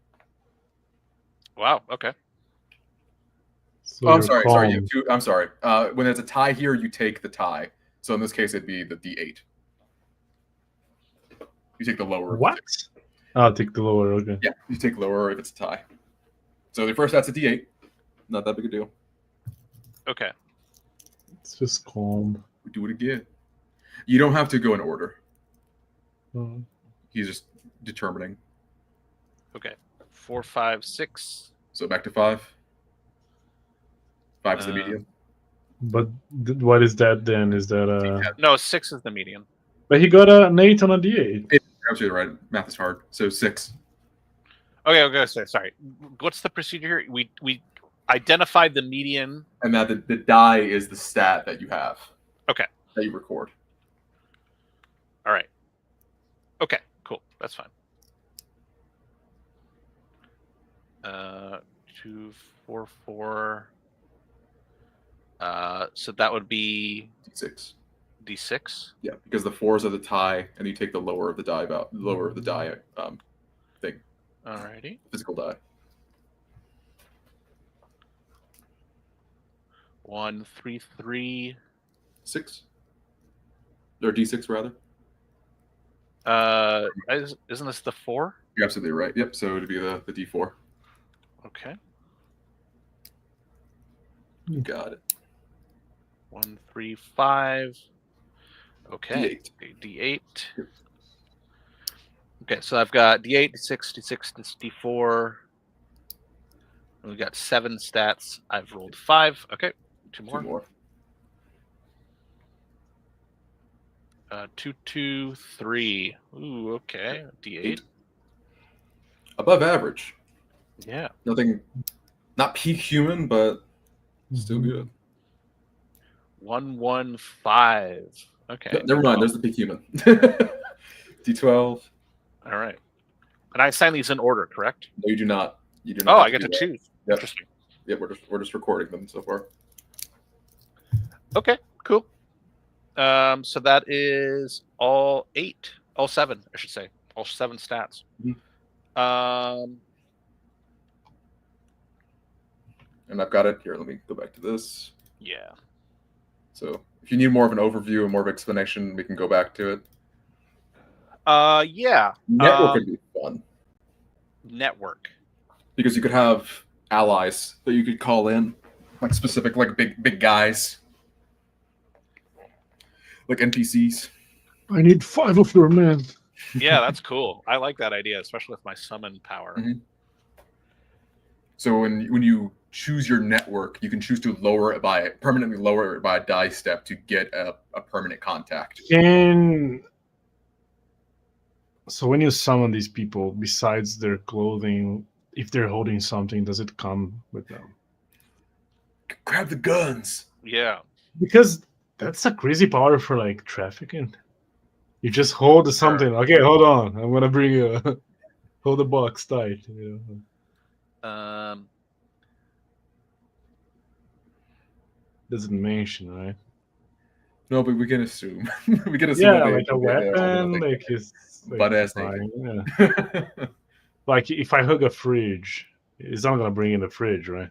Wow. Okay. So Oh, I'm you're sorry. calm. Sorry, you have 2. I'm sorry. When there's a tie here, you take the tie. So in this case, it'd be the D8. You take the lower. What? I'll take the lower. Okay. Yeah, you take lower if it's a tie. So the first stat's a D8. Not that big a deal. Okay. It's just calm. We do it again. You don't have to go in order. Oh. He's just determining. Okay. 4, 5, 6. So back to 5. 5 is the Uh, median. But what is that then? Is that No, 6 is the median. But he got an 8 on a D8. You're absolutely right. Math is hard. So 6. Okay. Sorry. What's the procedure here? Identify the median. And that the die is the stat that you have. Okay. That you record. All right. Okay, cool. That's fine. 2, 4, 4. So that would be D6. D6. Yeah, because the 4s are the tie, and you take the lower of the die thing. Alrighty. Physical die. 1, 3, 3. 6. Or D6 rather. Isn't this the 4? You're absolutely right. Yep. So it'd be the D4. Okay. You got it. 1, 3, 5. Okay. D8. D8. Okay, so I've got D8, D6, D6, D4. We've got 7 stats. I've rolled 5. Okay, 2 more. 2 more. 2, 2, 3. Ooh, okay. D8. Above average. Yeah. Nothing. Not peak human, but still good. 1, 1, 5. Okay. No, never mind. There's the peak human. D12. All right. And I assign these in order, correct? No, you do not. You do not. Oh, have I get to do that. choose. Yep. Interesting. Yeah, we're just recording them so far. Okay, cool. So that is all 8, all 7, I should say, all 7 stats. Mm-hmm. And I've got it here. Let me go back to this. Yeah. So if you need more of an overview and more of an explanation, we can go back to it. Yeah. Network would be fun Network. because you could have allies that you could call in, like specific, like big guys, like NPCs. I need 5 of your men. Yeah, that's cool. I like that idea, especially with my summon power. Mm-hmm. So when you choose your network, you can choose to permanently lower it by a die step to get a permanent contact. So when you summon these people, besides their clothing, if they're holding something, does it come with them? Grab the guns. Yeah. Because that's a crazy power for like trafficking. You just hold something. Sure. Okay, hold on. I'm gonna bring you. Hold the box tight. You know? Doesn't mention, right? No, but we can assume. We can assume. Yeah, like a weapon, like his butt ass naked. Yeah. Like if I hug a fridge, it's not gonna bring in the fridge, right?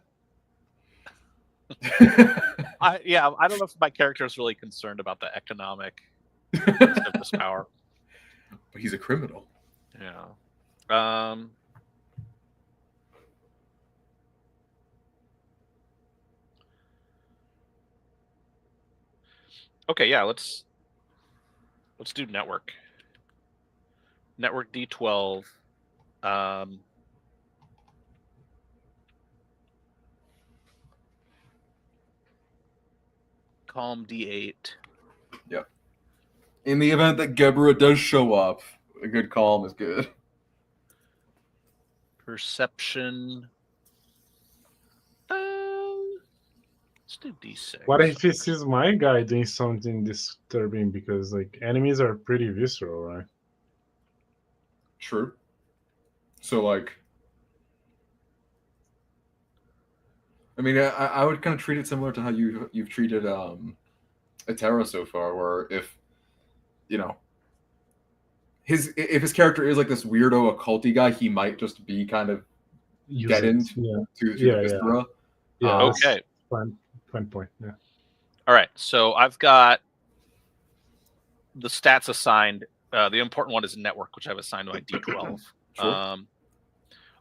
I don't know if my character is really concerned about the economic of this power. But he's a criminal. Yeah. Okay, yeah, let's do network. Network D12. Calm D8. Yep. In the event that Gebra does show up, a good calm is good. Perception. Let's do D6. What if this is my guy doing something disturbing? Because like enemies are pretty visceral, right? True. So like, I mean, I would kind of treat it similar to how you've treated Atera so far, where if if his character is like this weirdo occulty guy, he might just be kind of deadened to the Viscera. Yeah. Okay. Fine point. Yeah. All right. So I've got the stats assigned. The important one is network, which I've assigned to my D12. Sure.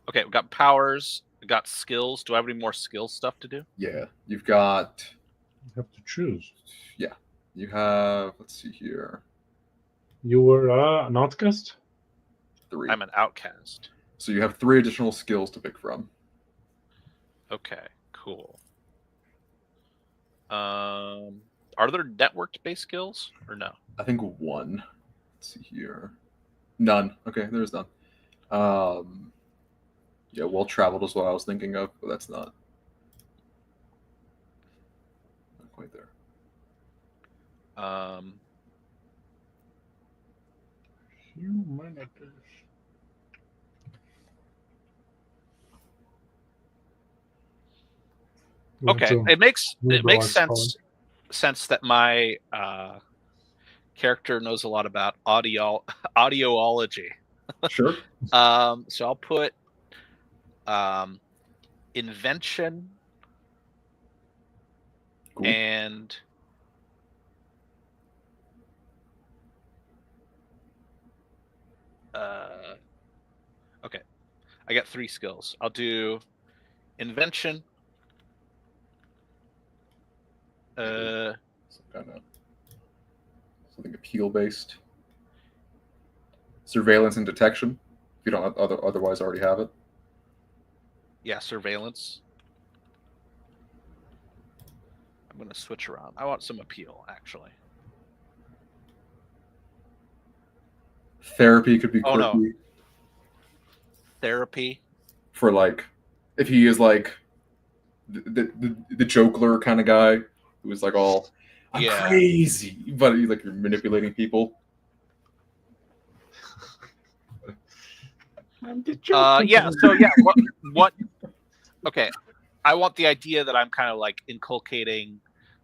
Okay, we've got powers. We've got skills. Do I have any more skill stuff to do? Yeah, you've got. You have to choose. Yeah, you have. Let's see here. You were an outcast? 3. I'm an outcast. So you have 3 additional skills to pick from. Okay, cool. Are there network-based skills or no? I think 1. Let's see here. None. Okay, there's none. Yeah, well traveled is what I was thinking of, but that's not. right there. Humanity. Okay, it makes sense that my character knows a lot about audioology. Sure. So I'll put invention Cool. and okay, I got 3 skills. I'll do invention, Some kind of something appeal based, surveillance and detection. If you don't otherwise already have it. yeah, surveillance. I'm gonna switch around. I want some appeal, actually. Therapy could be Oh, quirky. no. Therapy for like, if he is like the joker kind of guy who is like all I'm crazy, but he's like you're manipulating people. Yeah. So yeah, what? Okay, I want the idea that I'm kind of like inculcating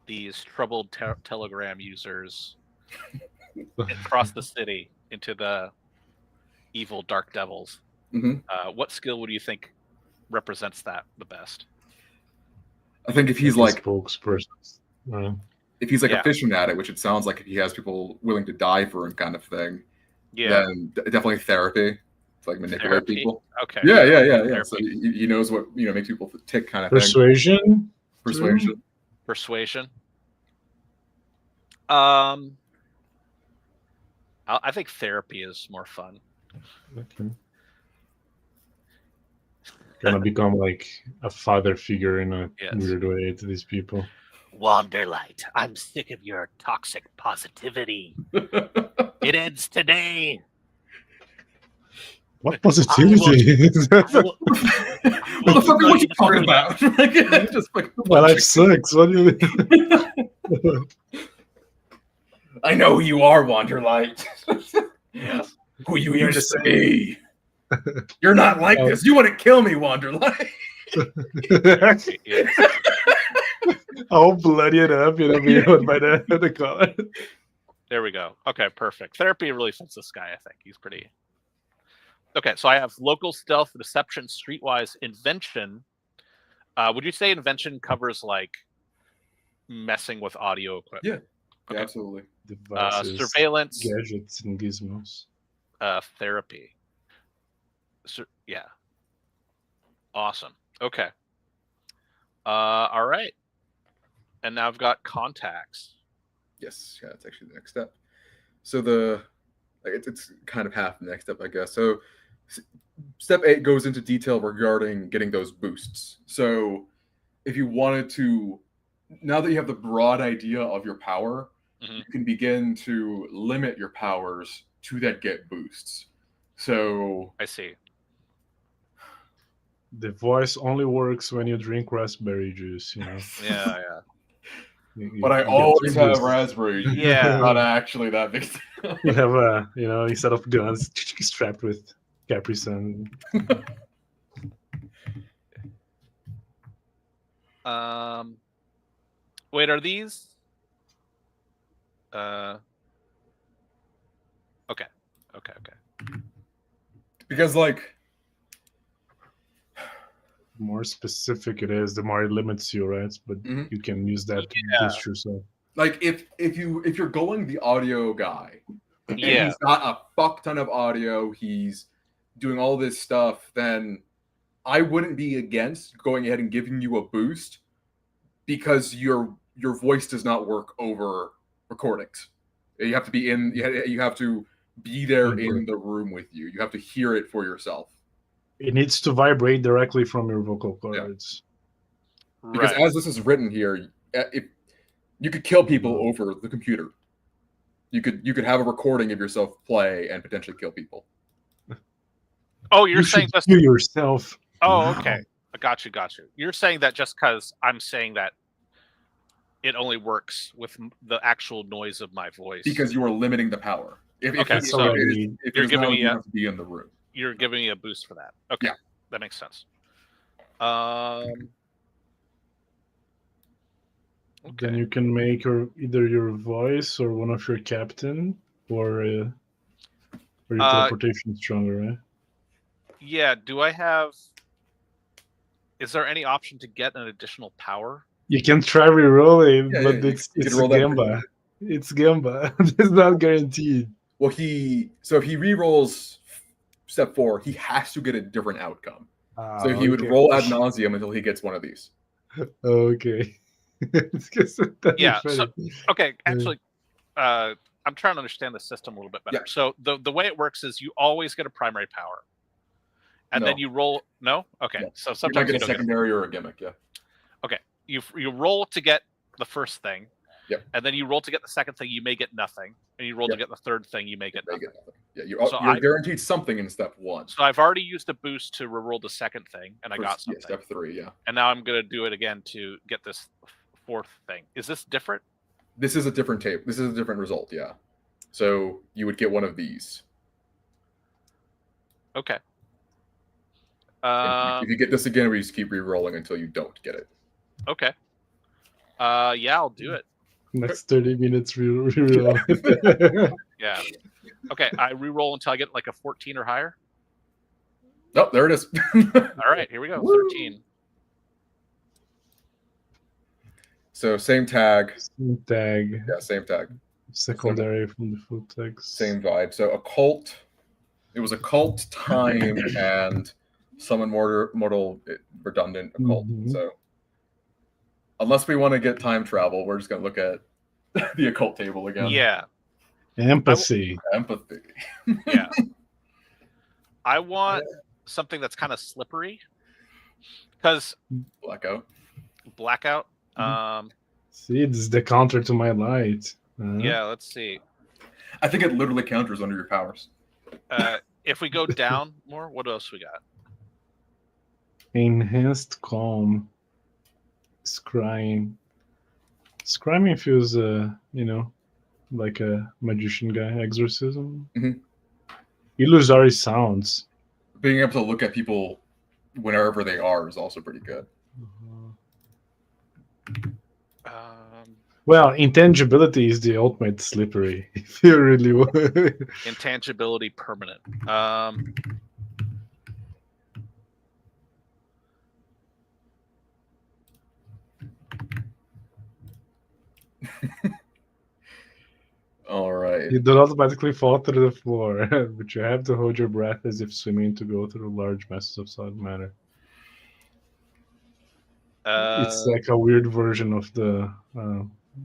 these troubled Telegram users across the city into the evil dark devils. Mm-hmm. What skill would you think represents that the best? I think if he's like spokesperson, if he's like a fishing at it, which it sounds like if he has people willing to die for him, kind of thing. Yeah, then definitely therapy. To like manipulate people. Okay. Yeah. So he knows what makes people tick, kind of persuasion. thing. Persuasion. I think therapy is more fun. Okay. Gonna become like a father figure in a weird way to these people. Wanderlight, I'm sick of your toxic positivity. It ends today. What positivity? What the fuck are you talking about? My life sucks. What do you mean? I know who you are, Wanderlight. Yes. Who you used to be. You're not like this. You wouldn't kill me, Wanderlight. I'll bloody it up, by the color. There we go. Okay, perfect. Therapy really fits this guy, I think. He's pretty... Okay, so I have local stealth, deception, streetwise, invention. Would you say invention covers like messing with audio equipment? Yeah, absolutely. Devices, surveillance, gadgets, and gizmos. Therapy. Yeah. Awesome. Okay. All right. And now I've got contacts. Yes, yeah, it's actually the next step. So it's kind of half the next step, I guess. So step 8 goes into detail regarding getting those boosts. So if you wanted to, now that you have the broad idea of your power, you can begin to limit your powers to that get boosts. So I see. The voice only works when you drink raspberry juice, Yeah. But I always have raspberry. Yeah. Not actually that big. You have instead of guns, strapped with Capri Sun. Wait, are these? Okay. Because like, the more specific it is, the more it limits you, right? But you can use that to boost yourself. Like if you're going the audio guy, and Yeah, he's got a fuck ton of audio, he's doing all this stuff, then I wouldn't be against going ahead and giving you a boost because your voice does not work over recordings. You have to be in. You have to be there in the room with you. You have to hear it for yourself. It needs to vibrate directly from your vocal cords. Yeah. Because as this is written here, if you could kill people over the computer, you could have a recording of yourself play and potentially kill people. Oh, you're saying just you yourself. Oh, okay. I got you. You're saying that just because I'm saying that it only works with the actual noise of my voice. Because you are limiting the power. If Okay, it's so not, if you're it's giving not, me you a- have to be in the room. You're giving me a boost for that. Okay, Yeah. that makes sense. Okay. Then you can make either your voice or one of your captain, or your teleportation stronger, right? Yeah. Do I have? Is there any option to get an additional power? You can try re-rolling, Yeah, but yeah, it's you can it's roll that Gamba. It's Gamba. It's not guaranteed. Well, if he re-rolls step 4, he has to get a different outcome. So he would Okay. roll ad nauseum until he gets one of these. Okay. Yeah. So, okay. Actually, I'm trying to understand the system a little bit better. Yeah. So the way it works is you always get a primary power, and No. then you roll. No. Okay. No. So You might sometimes get you a don't get. secondary or a gimmick. Yeah. Okay. You roll to get the first thing. Yep. And then you roll to get the second thing, you may get nothing. And you roll to Yep. get the third thing, you may get They nothing. get nothing. Yeah, So you're guaranteed something in step 1. So I've already used a boost to reroll the second thing, and I got something. Yeah, step 3, yeah. And now I'm going to do it again to get this fourth thing. Is this different? This is a different tape. This is a different result, yeah. So you would get one of these. Okay. If you get this again, we just keep re-rolling until you don't get it. Okay. Yeah, I'll do it. Next 30 minutes reroll. Yeah. Okay, I re-roll until I get like a 14 or higher. Oh, there it is. All right, here we go. Woo. 13. So same tag. Same tag. Yeah, same tag. Secondary from the full text. Same vibe. So occult. It was occult, time, and summon mortal redundant occult. Mhm. So unless we want to get time travel, we're just gonna look at the occult table again. Yeah. Empathy. Empathy. Yeah. I want something that's kind of slippery. Because Blackout. blackout. See, it's the counter to my light. Yeah, let's see. I think it literally counters under your powers. If we go down more, what else we got? Enhanced calm. Scrying. Scrying feels, like a magician guy. Exorcism. Mhm. Illusory sounds. Being able to look at people wherever they are is also pretty good. Well, intangibility is the ultimate slippery. If you really want. Intangibility permanent. All right. You don't automatically fall to the floor, but you have to hold your breath as if swimming to go through large masses of solid matter. It's like a weird version of the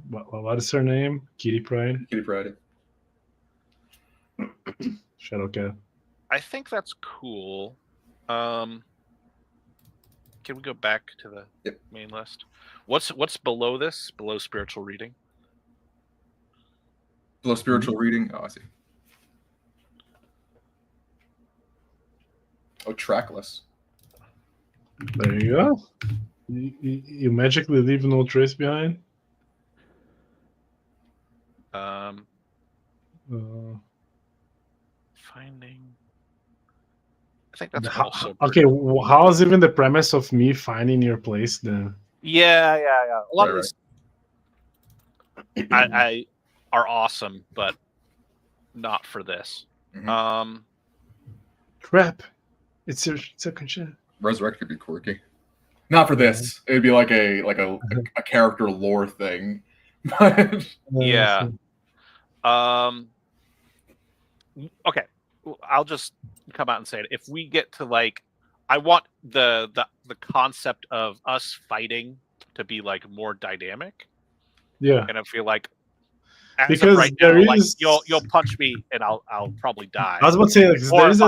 what is her name? Kitty Pryde. Kitty Pryde. Shadowcat. I think that's cool. Can we go back to the main list? What's below this? Below spiritual reading? Below spiritual reading. Oh, I see. Oh, trackless. There you go. You magically leave no trace behind. Finding. I think that's also okay. How's even the premise of me finding your place then? Yeah. A lot of these I are awesome, but not for this. Mm-hmm. Crap! It's your second shot. Resurrect could be quirky. Not for this. It'd be like a character lore thing. Yeah. Okay. I'll just come out and say it. If we get to like, I want the concept of us fighting to be like more dynamic. Yeah. And I feel like because right now, like you'll punch me and I'll probably die. I was about to say like, or if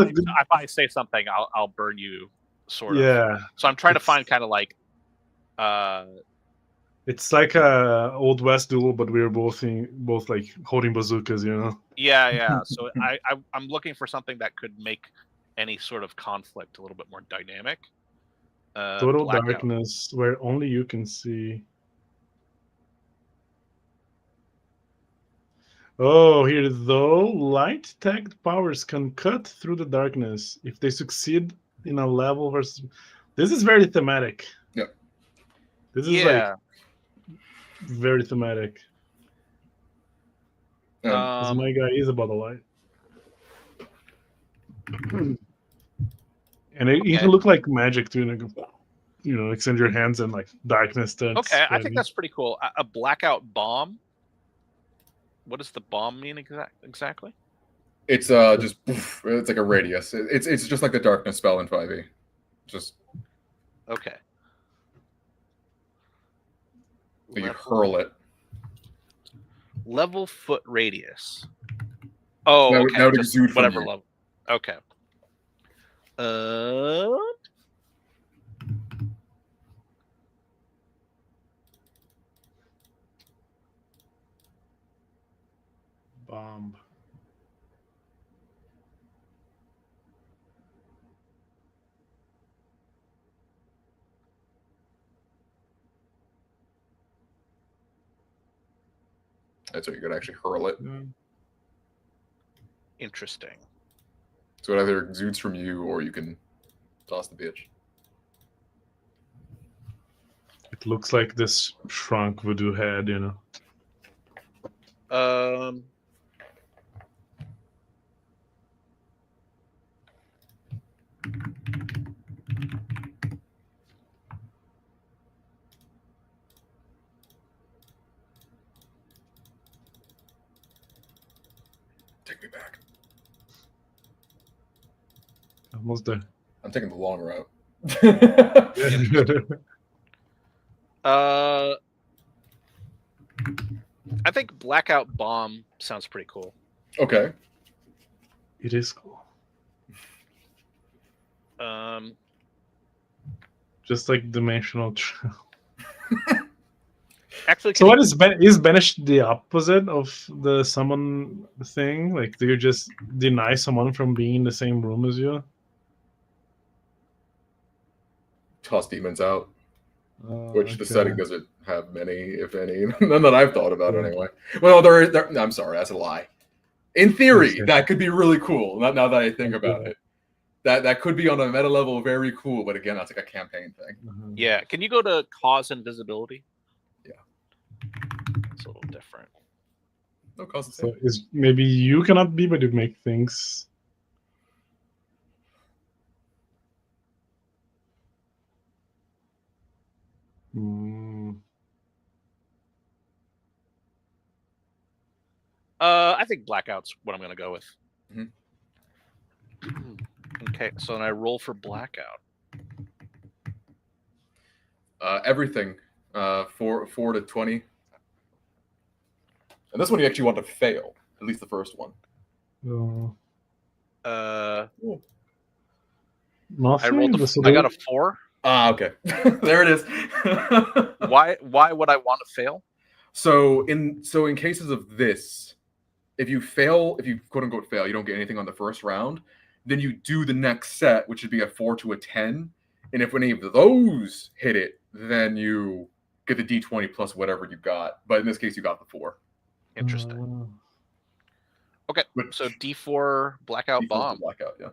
I say something, I'll burn you. Sort of. Yeah. So I'm trying to find kind of like it's like a Old West duel, but we're both like holding bazookas, you know? Yeah. So I'm looking for something that could make any sort of conflict a little bit more dynamic. Total blackout. Darkness where only you can see. Oh, here though, light tagged powers can cut through the darkness if they succeed in a level versus. This is very thematic. Yep. This is like very thematic. Because my guy is about the light. And it can look like magic too. Extend your hands and like darkness turns. Okay, I think that's pretty cool. A blackout bomb. What does the bomb mean exactly? It's just it's like a radius. It's just like the darkness spell in 5e. Just okay. You hurl it. Level foot radius. Oh, okay. Now it exude whatever from you. level. Okay. Bomb. That's what you could actually hurl it. Interesting. So it either exudes from you or you can toss the bitch. It looks like this shrunk voodoo head, Take me back. Almost there. I'm taking the long route. I think blackout bomb sounds pretty cool. Okay. It is cool. Just like dimensional. Actually, so what is banish the opposite of the summon thing? Like, do you just deny someone from being in the same room as you? Toss demons out. Which the setting doesn't have many, if any. None that I've thought about anyway. Well, I'm sorry, that's a lie. In theory, that could be really cool. Now that I think about it. That could be on a meta level very cool, but again, that's like a campaign thing. Yeah. Can you go to cause invisibility? Yeah. It's a little different. No cause. So maybe you cannot be, but you make things. I think blackout's what I'm going to go with. Mm-hmm. Okay, so then I roll for blackout. Everything, 4 to 20, and this one you actually want to fail. At least the first one. Nothing. I got a 4. Okay. There it is. Why would I want to fail? So in cases of this, if you quote unquote fail, you don't get anything on the first round. Then you do the next set, which would be a 4 to a 10. And if any of those hit it, then you get the D20 plus whatever you got. But in this case, you got the 4. Interesting. Okay, so D4 blackout bomb. Blackout, yeah.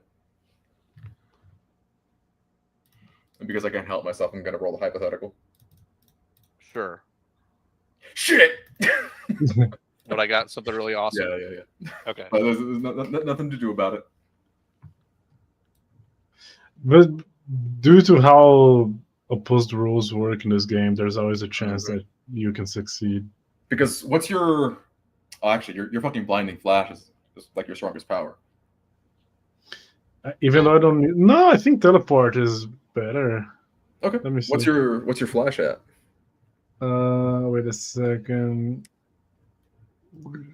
And because I can't help myself, I'm going to roll the hypothetical. Sure. Shit! But I got something really awesome. Yeah. Okay. But there's nothing to do about it. But due to how opposed rules work in this game, there's always a chance that you can succeed. Because what's your... Oh, actually, your fucking blinding flash is like your strongest power. Even though I don't... No, I think teleport is better. Okay. Let me see. What's your flash at? Wait a second. Wait.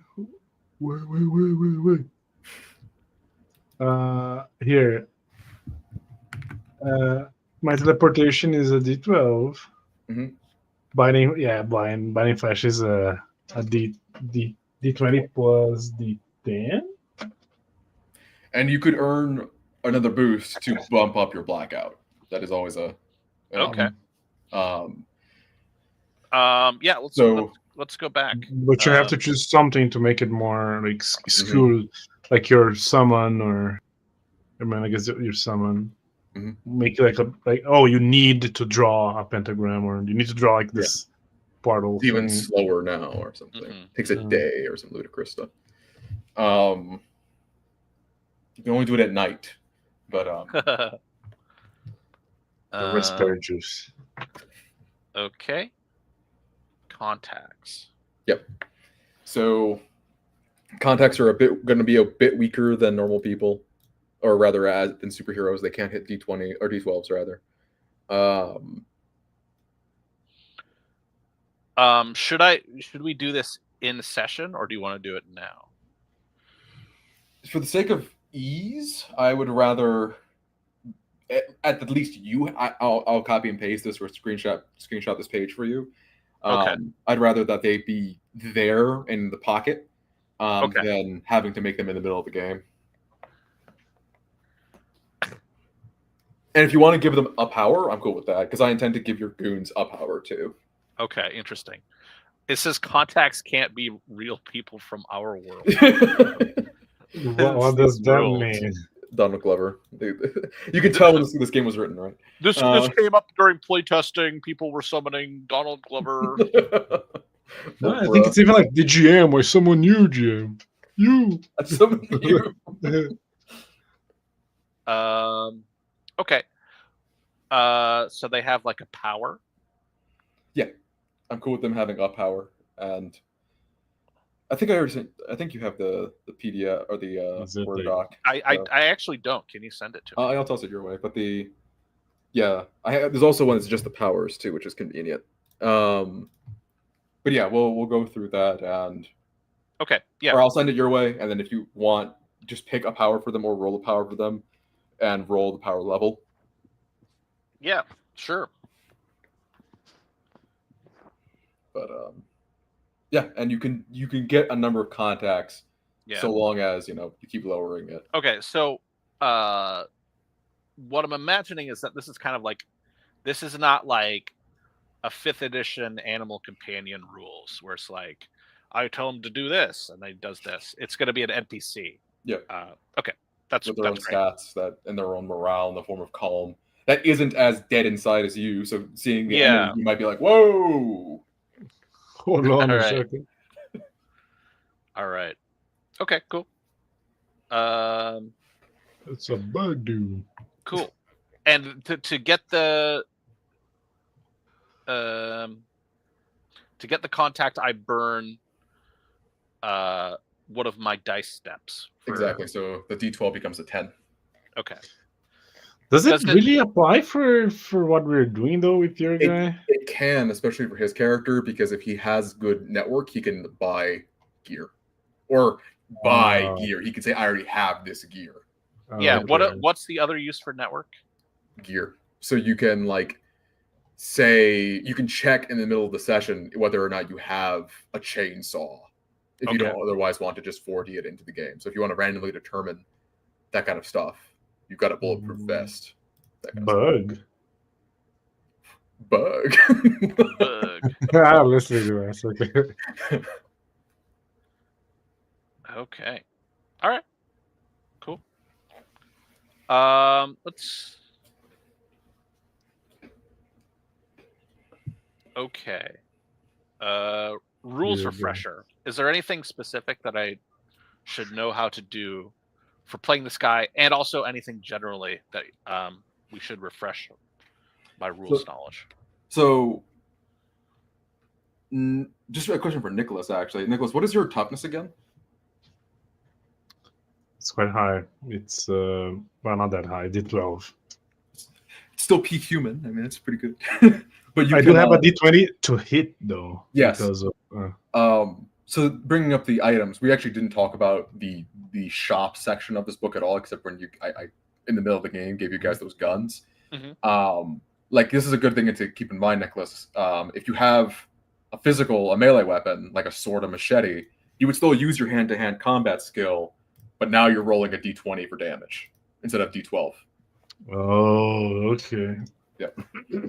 Here. My teleportation is a D12. Mm-hmm. Binding flash is a D20 plus D10. And you could earn another boost to bump up your blackout. That is always a okay. option. Yeah. let's go back. But you have to choose something to make it more like skewed, like your summon or I mean, I guess your summon. Make it like oh, you need to draw a pentagram, or you need to draw like this portal. It's even slower now, or something. Takes a day, or some ludicrous stuff. You can only do it at night, but the raspberry juice. Okay. Contacts. Yep. So contacts are going to be a bit weaker than normal people, or rather, than superheroes. They can't hit D20 or D12s rather. Should we do this in session, or do you want to do it now? For the sake of ease, I would rather, at least I'll copy and paste this or screenshot this page for you. Okay. I'd rather that they be there in the pocket than having to make them in the middle of the game. And if you want to give them a power, I'm cool with that, because I intend to give your goons a power too. Okay, interesting. It says contacts can't be real people from our world. What does that mean? Donald Glover. You can tell when this game was written, right? This came up during playtesting. People were summoning Donald Glover. No, I think it's even like the GM or someone new GM. You. Someone new. Okay. So they have like a power. Yeah, I'm cool with them having a power, and I think I think you have the PDF or the Word doc. I actually don't. Can you send it to me? I'll toss it your way. But there's also one that's just the powers too, which is convenient. But yeah, we'll go through that, and okay, yeah. Or I'll send it your way, and then if you want, just pick a power for them or roll a power for them, and roll the power level. Yeah, sure. But yeah, and you can get a number of contacts, so long as you keep lowering it. Okay, so what I'm imagining is that this is kind of like, this is not like a 5th edition Animal Companion rules where it's like I tell him to do this and he does this. It's going to be an NPC. Yeah. Okay, that's with their own great. stats and their own morale in the form of calm. That isn't as dead inside as you. So seeing the enemy, you might be like, "Whoa." Hold on a second. All right. Okay, cool. It's a bug, dude. Cool. And to get the contact, I burn one of my dice steps. Exactly. So the D12 becomes a 10. Okay. Does it really apply for what we're doing though with your guy? It can, especially for his character, because if he has good network, he can buy gear, or buy gear. He can say, "I already have this gear." Yeah. What's the other use for network? Gear. So you can say you can check in the middle of the session whether or not you have a chainsaw, if you don't otherwise want to just 4D it into the game. So if you want to randomly determine that kind of stuff, you've got a bulletproof vest. Bug. Bug. I'm listening to us. Okay. Okay. All right. Cool. Let's. Okay. Rules refresher. Is there anything specific that I should know how to do for playing this guy, and also anything generally that we should refresh my rules knowledge? So, just a question for Nicholas, actually. Nicholas, what is your toughness again? It's quite high. It's well, not that high. D12. It's still peak human. I mean, it's pretty good. But I do have a D20 to hit though. Yes. Because of, so bringing up the items, we actually didn't talk about the shop section of this book at all, except when I in the middle of the game gave you guys those guns. Mm-hmm. This is a good thing to keep in mind, Nicholas. If you have a melee weapon like a sword or machete, you would still use your hand-to-hand combat skill, but now you're rolling a D20 for damage instead of D12. Oh, okay. Yeah.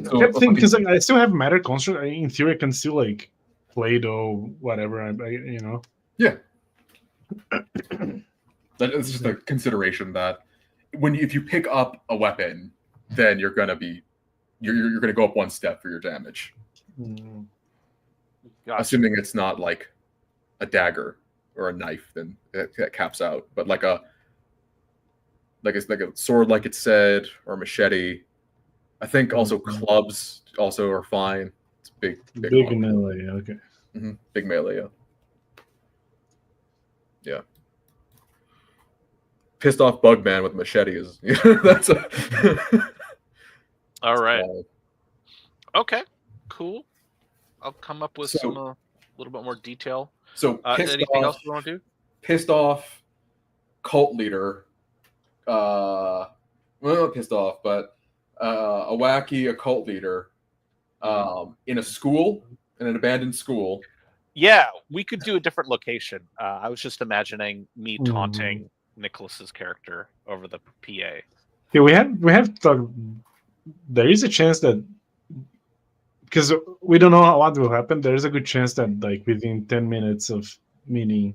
So, because I still have matter construct. In theory, I can still Play-Doh, whatever. You know. Yeah. It's just a consideration that if you pick up a weapon, then you're gonna go up one step for your damage. Mm. Gotcha. Assuming it's not like a dagger or a knife, then that caps out. But like a sword, like it said, or a machete. I think also clubs also are fine. It's big melee. Okay. Mm-hmm. Big melee. Yeah. Pissed off bug man with machete is that's a. All right. Okay. Cool. I'll come up with some a little bit more detail. So anything else you want to do? Pissed off cult leader. Well, not pissed off, but a wacky occult leader in a school, in an abandoned school. Yeah, we could do a different location. I was just imagining me taunting Nicholas's character over the PA. Yeah, we have talked. There is a chance that, because we don't know what will happen, there is a good chance that like within 10 minutes of meeting,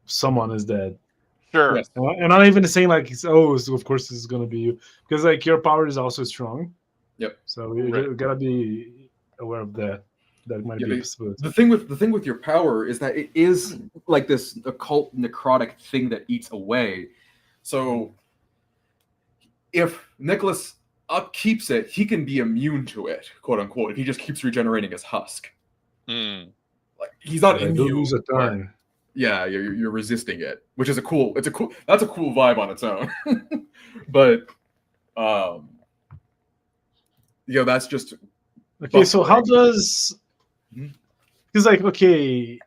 someone is dead. Sure. Yes. And not even saying like, so of course this is gonna be you, because like your power is also strong. Yep. So you gotta be aware of that. That might be a possibility. The thing with your power is that it is like this occult necrotic thing that eats away. So if Nicholas upkeeps it, he can be immune to it, quote unquote, if he just keeps regenerating his husk. Like he's not immune. Don't lose a turn. Yeah, you're resisting it, which is that's a cool vibe on its own. But that's just okay. So how does, because like, okay,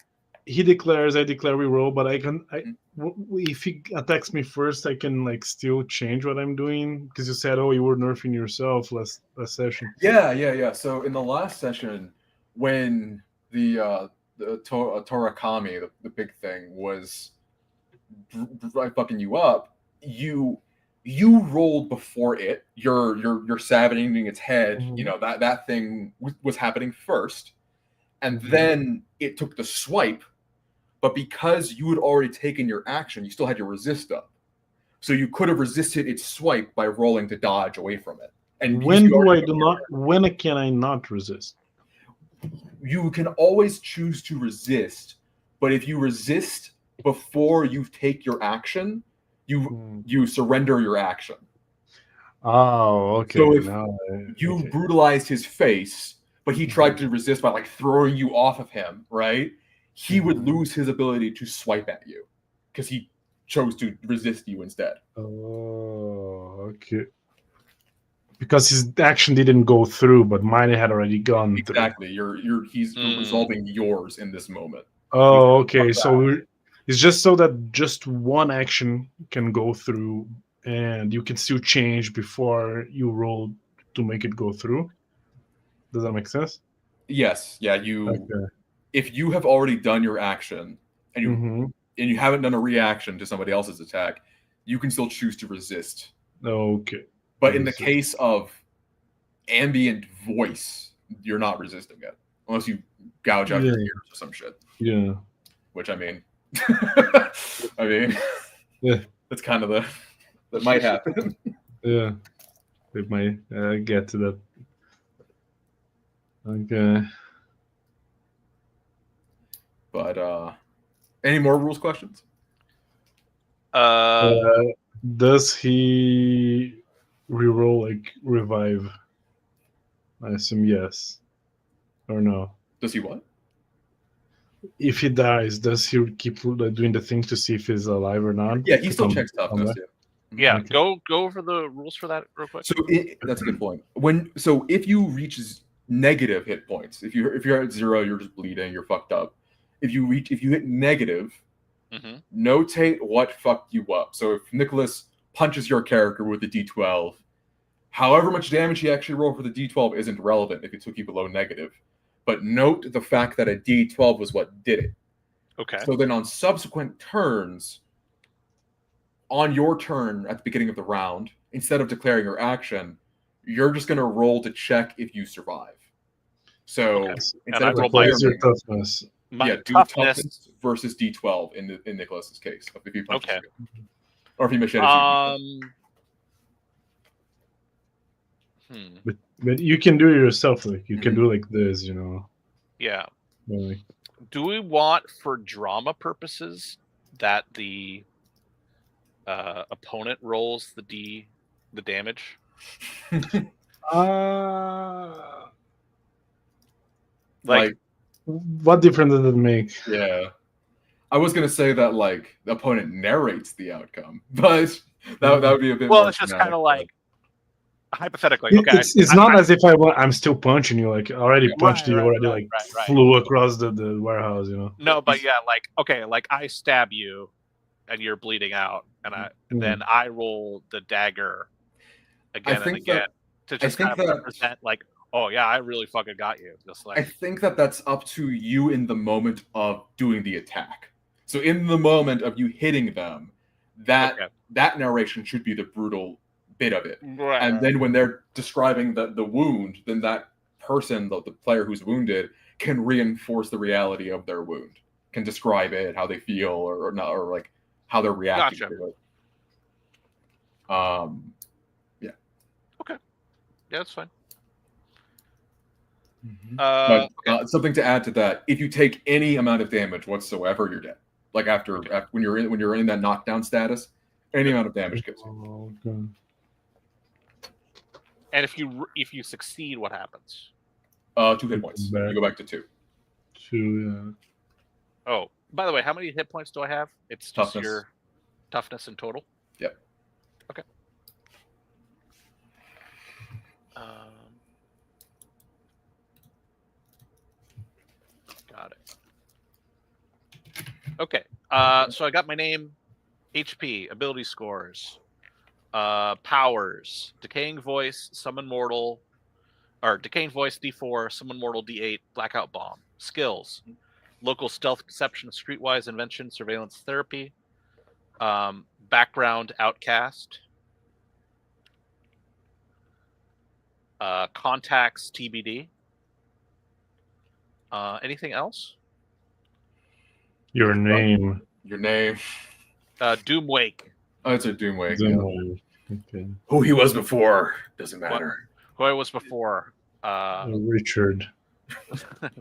he declares, I declare, we roll, but if he attacks me first, I can like still change what I'm doing, because you said, you were nerfing yourself last session. Yeah. So in the last session, when the Torakami, the big thing, was fucking you up, you rolled before it. You're savaging its head. That thing was happening first, and then it took the swipe. But because you had already taken your action, you still had your resist up, so you could have resisted its swipe by rolling to dodge away from it. And when can I not resist? You can always choose to resist, but if you resist before you take your action, you surrender your action. Oh, okay. So if you brutalized his face, but he tried to resist by like throwing you off of him, right? He would lose his ability to swipe at you because he chose to resist you instead. Oh, okay. Because his action didn't go through, but mine had already gone through. Exactly. He's resolving yours in this moment. Oh, okay. So it's just so that just one action can go through, and you can still change before you roll to make it go through. Does that make sense? Yes. Yeah. If you have already done your action and you haven't done a reaction to somebody else's attack, you can still choose to resist. Okay. But in the case of ambient voice, you're not resisting it unless you gouge out your ears or some shit. Yeah. Which I mean, that's kind of that might happen. Yeah, it might get to that. Okay. But any more rules questions? Does he reroll like revive? I assume yes. Or no? Does he what? If he dies, does he keep doing the thing to see if he's alive or not? Yeah, he still checks toughness. Yeah, okay. Go over the rules for that real quick. So that's a good point. If you reach negative hit points, if you're at 0, you're just bleeding, you're fucked up. If you hit negative, notate what fucked you up. So if Nicholas punches your character with a D12, however much damage he actually rolled for the D12 isn't relevant if it took you below negative. But note the fact that a D12 was what did it. Okay. So then on subsequent turns, on your turn at the beginning of the round, instead of declaring your action, you're just going to roll to check if you survive. So Okay. instead And I of like rolled What my- is your firing, toughness? My yeah, do toughness. versus D12 in Nicholas's case. If he punches Okay. you. Or if he machetes you. But you can do it yourself. Like you can Mhm. do like this, you know. Yeah. Like, Do we want, for drama purposes, that the opponent rolls the damage? Like, what difference does it make? yeah. I was gonna say that like the opponent narrates the outcome, but that would be a bit well, more it's just dramatic, kind of like hypothetically. It- Okay, it's not as if I'm still punching you. Like I already Yeah. punched you. Already right. flew across the warehouse. You know. No, but yeah, like okay, like I stab you, and you're bleeding out, and then I roll the dagger again and think again that- to just think kind of that- represent like, oh yeah, I really fucking got you. Just I like think that that's up to you in the moment of doing the attack. So in the moment of you hitting them, that narration should be the brutal bit of it. right, And then when they're describing the wound, then that person, the player who's wounded, can reinforce the reality of their wound, can describe it, how they feel, or not, or like how they're reacting Gotcha. to it. yeah, that's fine. But Okay. something to add to that: if you take any amount of damage whatsoever, you're dead. Like after when you're in that knockdown status, any amount of damage kills you. Okay. And if you succeed, what happens? 2 hit points. Back. You go back to 2. Oh, by the way, how many hit points do I have? It's just Toughness. your toughness in total. Yep. Okay. Got it. Okay. So I got my name, HP, ability scores, powers, decaying voice, summon mortal, or decaying voice D4, summon mortal D8, blackout bomb. Skills, local stealth, deception, streetwise invention, surveillance therapy, background outcast, contacts TBD. Anything else? Your name. Your name. Doomwake. Oh, it's a Doomwake. Okay. Who he was before doesn't matter. Who I was before. Richard. Little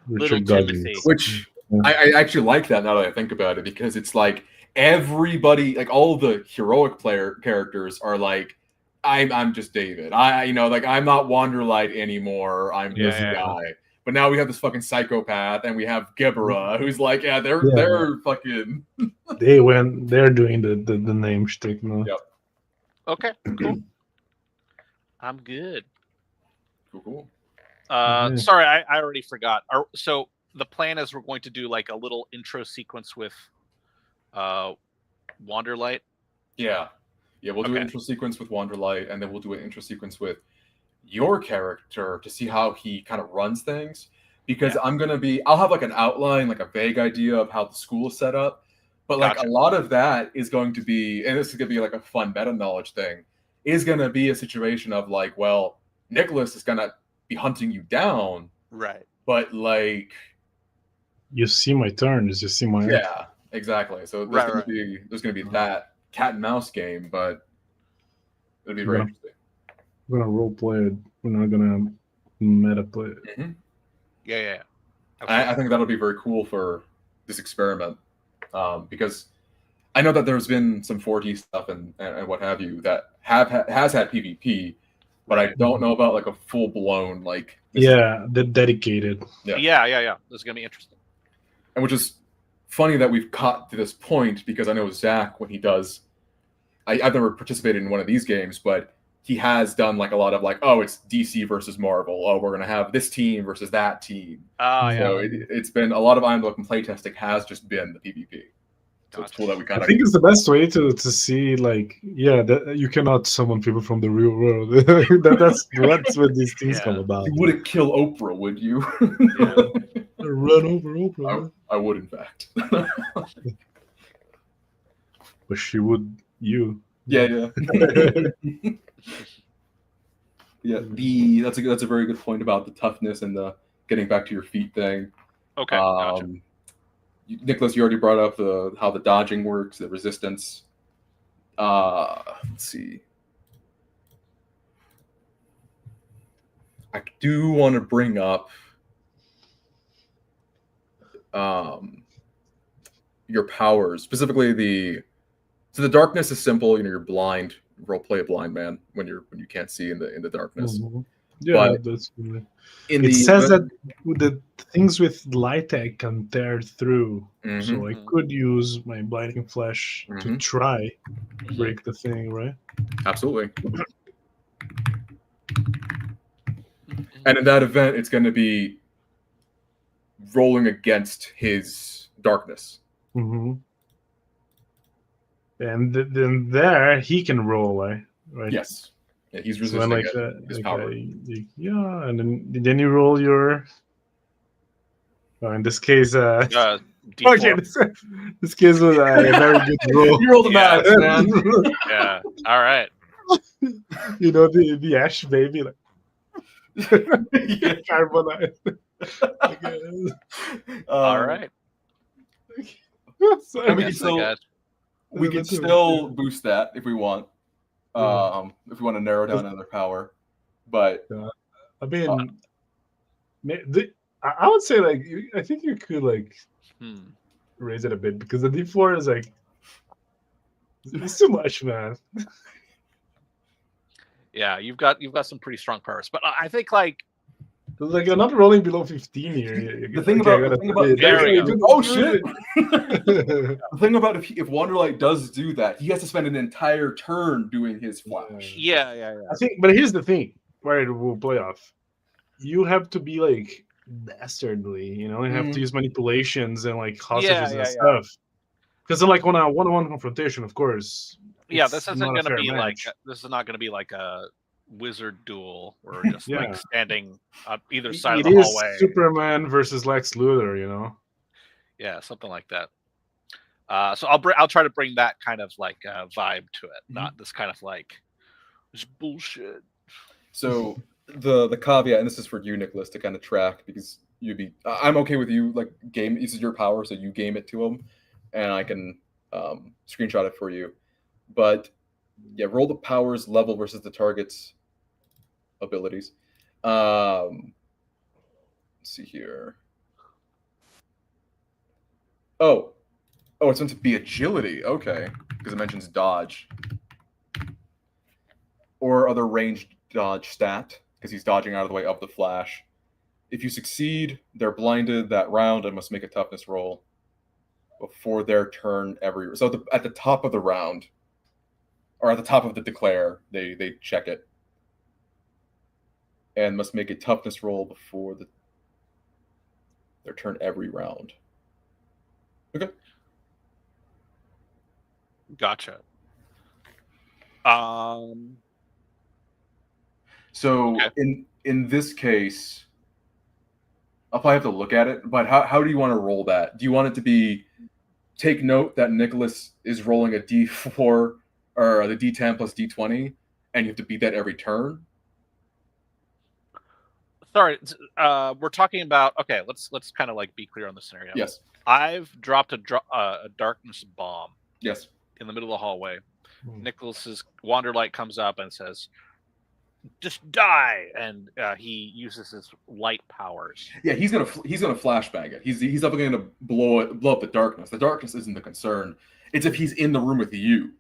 Richard Douglas. Timothy. Which I actually like that now that I think about it, because it's like everybody, like all the heroic player characters are like, I'm just David. I'm not Wanderlight anymore. I'm this guy. But now we have this fucking psychopath, and we have Gebera, who's like, they're fucking. They're doing the name shtick now. Yep. Okay, cool. I'm good. Cool. Sorry, I already forgot. So the plan is we're going to do like a little intro sequence with Wanderlight. Yeah, we'll do an intro sequence with Wanderlight, and then we'll do an intro sequence with your character to see how he kind of runs things. Because I'll have like an outline, like a vague idea of how the school is set up, but like a lot of that is going to be, and this is going to be like a fun meta knowledge thing, is going to be a situation of like, well, Nicholas is going to be hunting you down, right? But like, you see my turns, you see my exactly. So there's going to be that cat and mouse game, but it'll be very interesting. We're gonna role play it. We're not gonna meta play it. Mm-hmm. Yeah. I think that'll be very cool for this experiment, because I know that there's been some 4T stuff and what have you that has had PvP, but I don't know about like a full blown like. The dedicated. Yeah. This is gonna be interesting. And which is funny that we've caught to this point, because I know Zach, when he does, I've never participated in one of these games, but he has done like a lot of like, oh, it's DC versus Marvel. Oh, we're gonna have this team versus that team. So it's been a lot of Iron Broken playtesting has just been the PvP. So it's cool that we kind I think it's the best way to see like that you cannot summon people from the real world. that's what these things come about. You wouldn't kill Oprah, would you? Run over Oprah. I would, in fact. But she would you. Yeah. That's a very good point about the toughness and the getting back to your feet thing. Okay, gotcha. Nicholas, you already brought up how the dodging works, the resistance. Let's see. I do want to bring up your powers, specifically the darkness is simple. You know, you're blind. Role play a blind man when you can't see in the darkness. Mhm. Yeah, But that's. it says that the things with light I can tear through, so I Mhm. could use my blinding flash to Mhm. try to break the thing, right? Absolutely. And in that event, it's going to be rolling against his darkness. Mm-hmm. And then there he can roll, right? Yes. Yeah, he's So then, resisting his power. yeah, and then you roll your. In this case, D4. okay, this case was a very good roll. You rolled a Yeah. max, man. Yeah. All right. You know the ash baby, like Yeah. carbonite. All right. So, And we Yes, can still I got- we can still boost that if we want. If we want to narrow down another power, but I mean, I would say like I think you could like raise it a bit because the D4 is like it's too much, man. Yeah, you've got some pretty strong powers, but I think like Like you're not rolling below 15 here. the thing about There we go. oh shit. The thing about if Wanderlight does do that, he has to spend an entire turn doing his flash. yeah. I think, but here's the thing: where it will play off. You have to be like dastardly, you know. You have to use manipulations and like hostages and stuff. Because like on a one-on-one confrontation, of course. Yeah, this isn't going to be like this is not going to be like a wizard duel or just like standing on either side of the hallway. Superman versus Lex Luthor, you know. Yeah, something like that. So I'll try to bring that kind of like vibe to it, not this kind of like this bullshit. So the caveat, and this is for you, Nicholas, to kind of track because I'm okay with you like game. This is your power, so you game it to him, and I can screenshot it for you. But yeah, roll the powers level versus the target's abilities. Let's see here. Oh, it's meant to be agility. Okay, because it mentions dodge or other ranged dodge stat because he's dodging out of the way of the flash. If you succeed, they're blinded that round and must make a toughness roll before their turn every. So at the top of the round, or at the top of the declare, they check it and must make a toughness roll before their turn every round. Okay. Gotcha. So in this case, I'll probably have to look at it. But how do you want to roll that? Do you want it to be take note that Nicholas is rolling a D4 or the D10 plus D20, and you have to beat that every turn? Sorry, we're talking about. Okay, let's kind of like be clear on the scenario. Yes. I've dropped a darkness bomb. Yes. In the middle of the hallway. Nicholas's Wanderlight comes up and says, "Just die!" And he uses his light powers. Yeah, he's gonna flashbang it. He's definitely gonna blow up the darkness. The darkness isn't the concern. It's if he's in the room with you.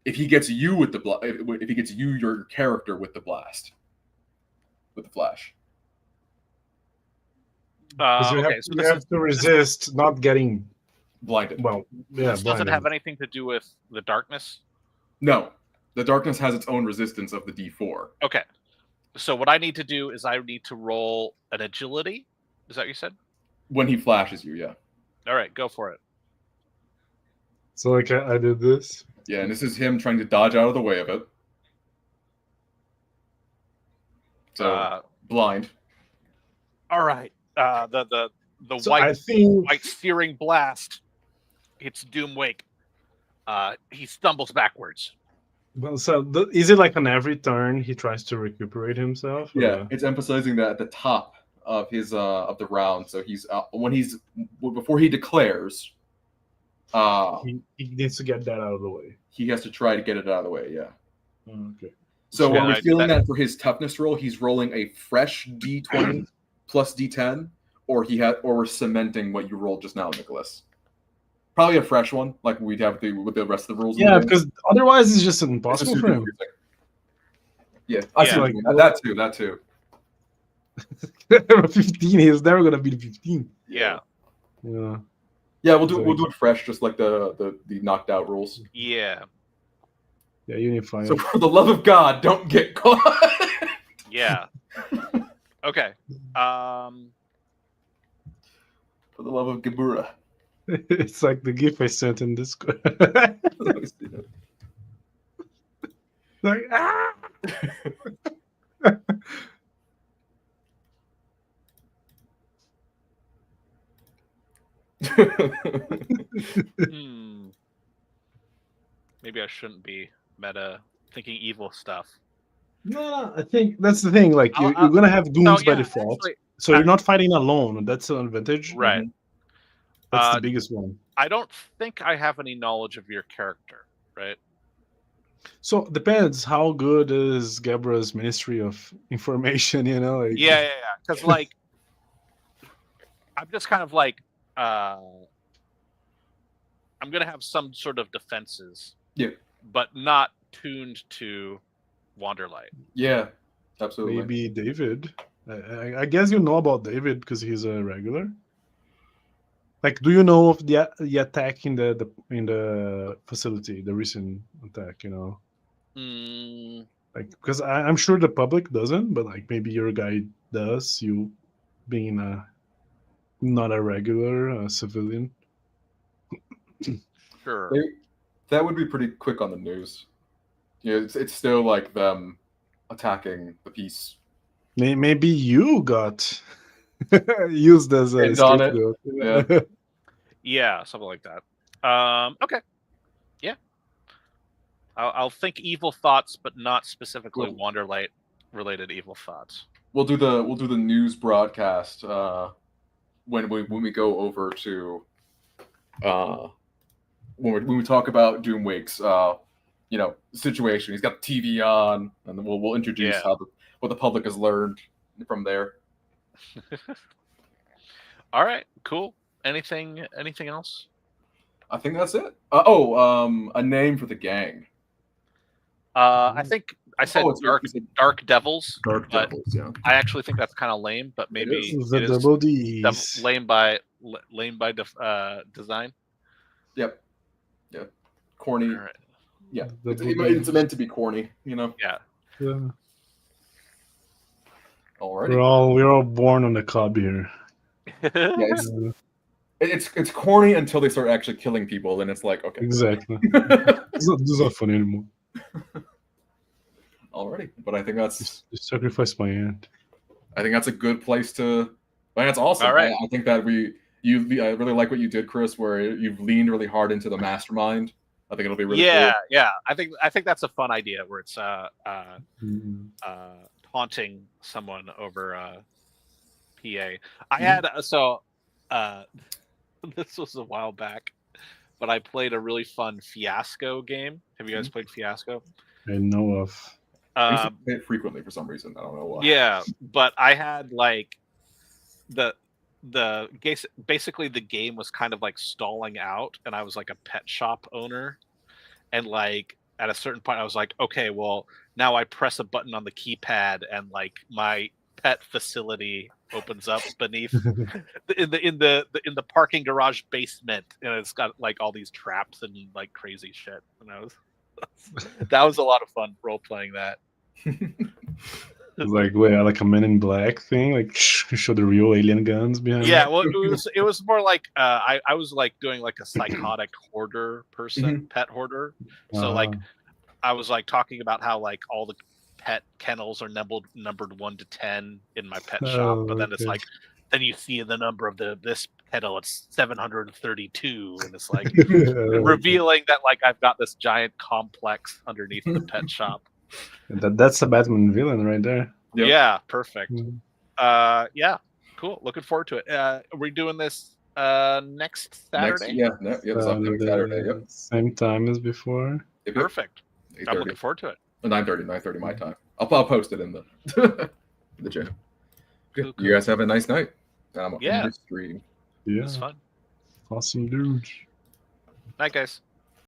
If he gets you with the if he gets you, your character with the blast, with the flash. You have to resist not getting blinded. Well, yeah. This doesn't have anything to do with the darkness? No. The darkness has its own resistance of the D4. Okay. So what I need to do is I need to roll an agility? Is that what you said? When he flashes you, yeah. All right, go for it. So like I did this? Yeah, and this is him trying to dodge out of the way of it. So blind. All right. The So white searing blast hits Doomwake. He stumbles backwards. Well, so is it like on every turn he tries to recuperate himself? Yeah, it's emphasizing that at the top of his of the round. So he's before he declares, He needs to get that out of the way. he has to try to get it out of the way. Yeah. Okay. So Yeah, are we I do feeling that. that for his toughness roll, he's rolling a fresh D20 plus D10, or we're cementing what you rolled just now, Nicholas? Probably a fresh one, like we'd have with the rest of the rules. Yeah, because otherwise it's just It's impossible just for him. confusing. Yeah, I see Yeah. what you mean. That too. That too. 15, he's never gonna be 15. Yeah. Yeah. Yeah, we'll do it fresh, just like the knocked out rules. Yeah. Yeah, unify. So for the love of God, don't get caught. Yeah. Okay. For the love of Gebura. It's like the GIF I sent in Discord. Like, ah! Hmm. Maybe I shouldn't be meta thinking evil stuff. No, I think that's the thing. Like, you're I'll- gonna have goons by yeah, default, actually, so you're not fighting alone. That's an advantage. right. That's the biggest one. I don't think I have any knowledge of your character, right? So depends how good is Gabra's Ministry of Information. You know, like, Yeah. Because like, I'm just kind of like, I'm gonna have some sort of defenses. Yeah. But not tuned to Wanderlight. Yeah, absolutely. maybe David. I guess you know about David because he's a regular. Like, do you know of the attack in the facility, the recent attack? You know, like, because I'm sure the public doesn't, but like maybe your guy does. You being not a regular civilian. Sure. That would be pretty quick on the news. Yeah, it's still like them attacking the peace. Maybe you got used as a Hands on it. scapegoat. Yeah. Yeah, something like that. Okay. Yeah. I'll think evil thoughts, but not specifically Cool. Wanderlight related evil thoughts. We'll do the news broadcast when we go over to when we talk about Doomwake's situation. He's got the TV on, and then we'll introduce what the public has learned from there. All right, cool. Anything else? I think that's it. A name for the gang. I think I said Dark Devils. Dark but Devils, yeah. I actually think that's kind of lame, but maybe The double D's. lame by design. Yep. Yeah. Corny. All right. Yeah. It's meant to be corny, you know. Yeah. Yeah. Alrighty. We're all born on the cob here. Yeah, it's corny until they start actually killing people, and it's like, okay. Exactly. It's not funny anymore. Alrighty, but I think that's Just sacrifice my aunt. I think that's a good place to. That's awesome. All right. I think that I really like what you did, Chris, where you've leaned really hard into the mastermind. I think it'll be really cool. Yeah. I think that's a fun idea where it's taunting someone over PA. I had this was a while back, but I played a really fun Fiasco game. Have you guys played Fiasco? I know of. I used to play it frequently for some reason. I don't know why. Yeah, but I had like basically the game was kind of like stalling out, and I was like a pet shop owner, and like at a certain point I was like, okay, well now I press a button on the keypad and like my pet facility opens up beneath in the parking garage basement, and it's got like all these traps and like crazy shit, and that was a lot of fun role playing that. It's like like a Men in Black thing, like show the real alien guns behind. Yeah, well, it was more like I was like doing like a psychotic hoarder person, pet hoarder. So like I was like talking about how like all the pet kennels are numbered 1 to 10 in my pet shop, but then it's like then you see the number of this kennel, it's 732, and it's like revealing that like I've got this giant complex underneath the pet shop. That's a Batman villain right there. Yep. Yeah, perfect. Yeah. Cool. Looking forward to it. We're doing this next Saturday. This upcoming Saturday. Yep. Same time as before. Yep. Perfect. 8:30. I'm looking forward to it. 9:30 my time. I'll post it in the the channel. Cool. You guys have a nice night. I'm Yeah. on the stream. Yeah. It was fun. Awesome dude. Night, guys.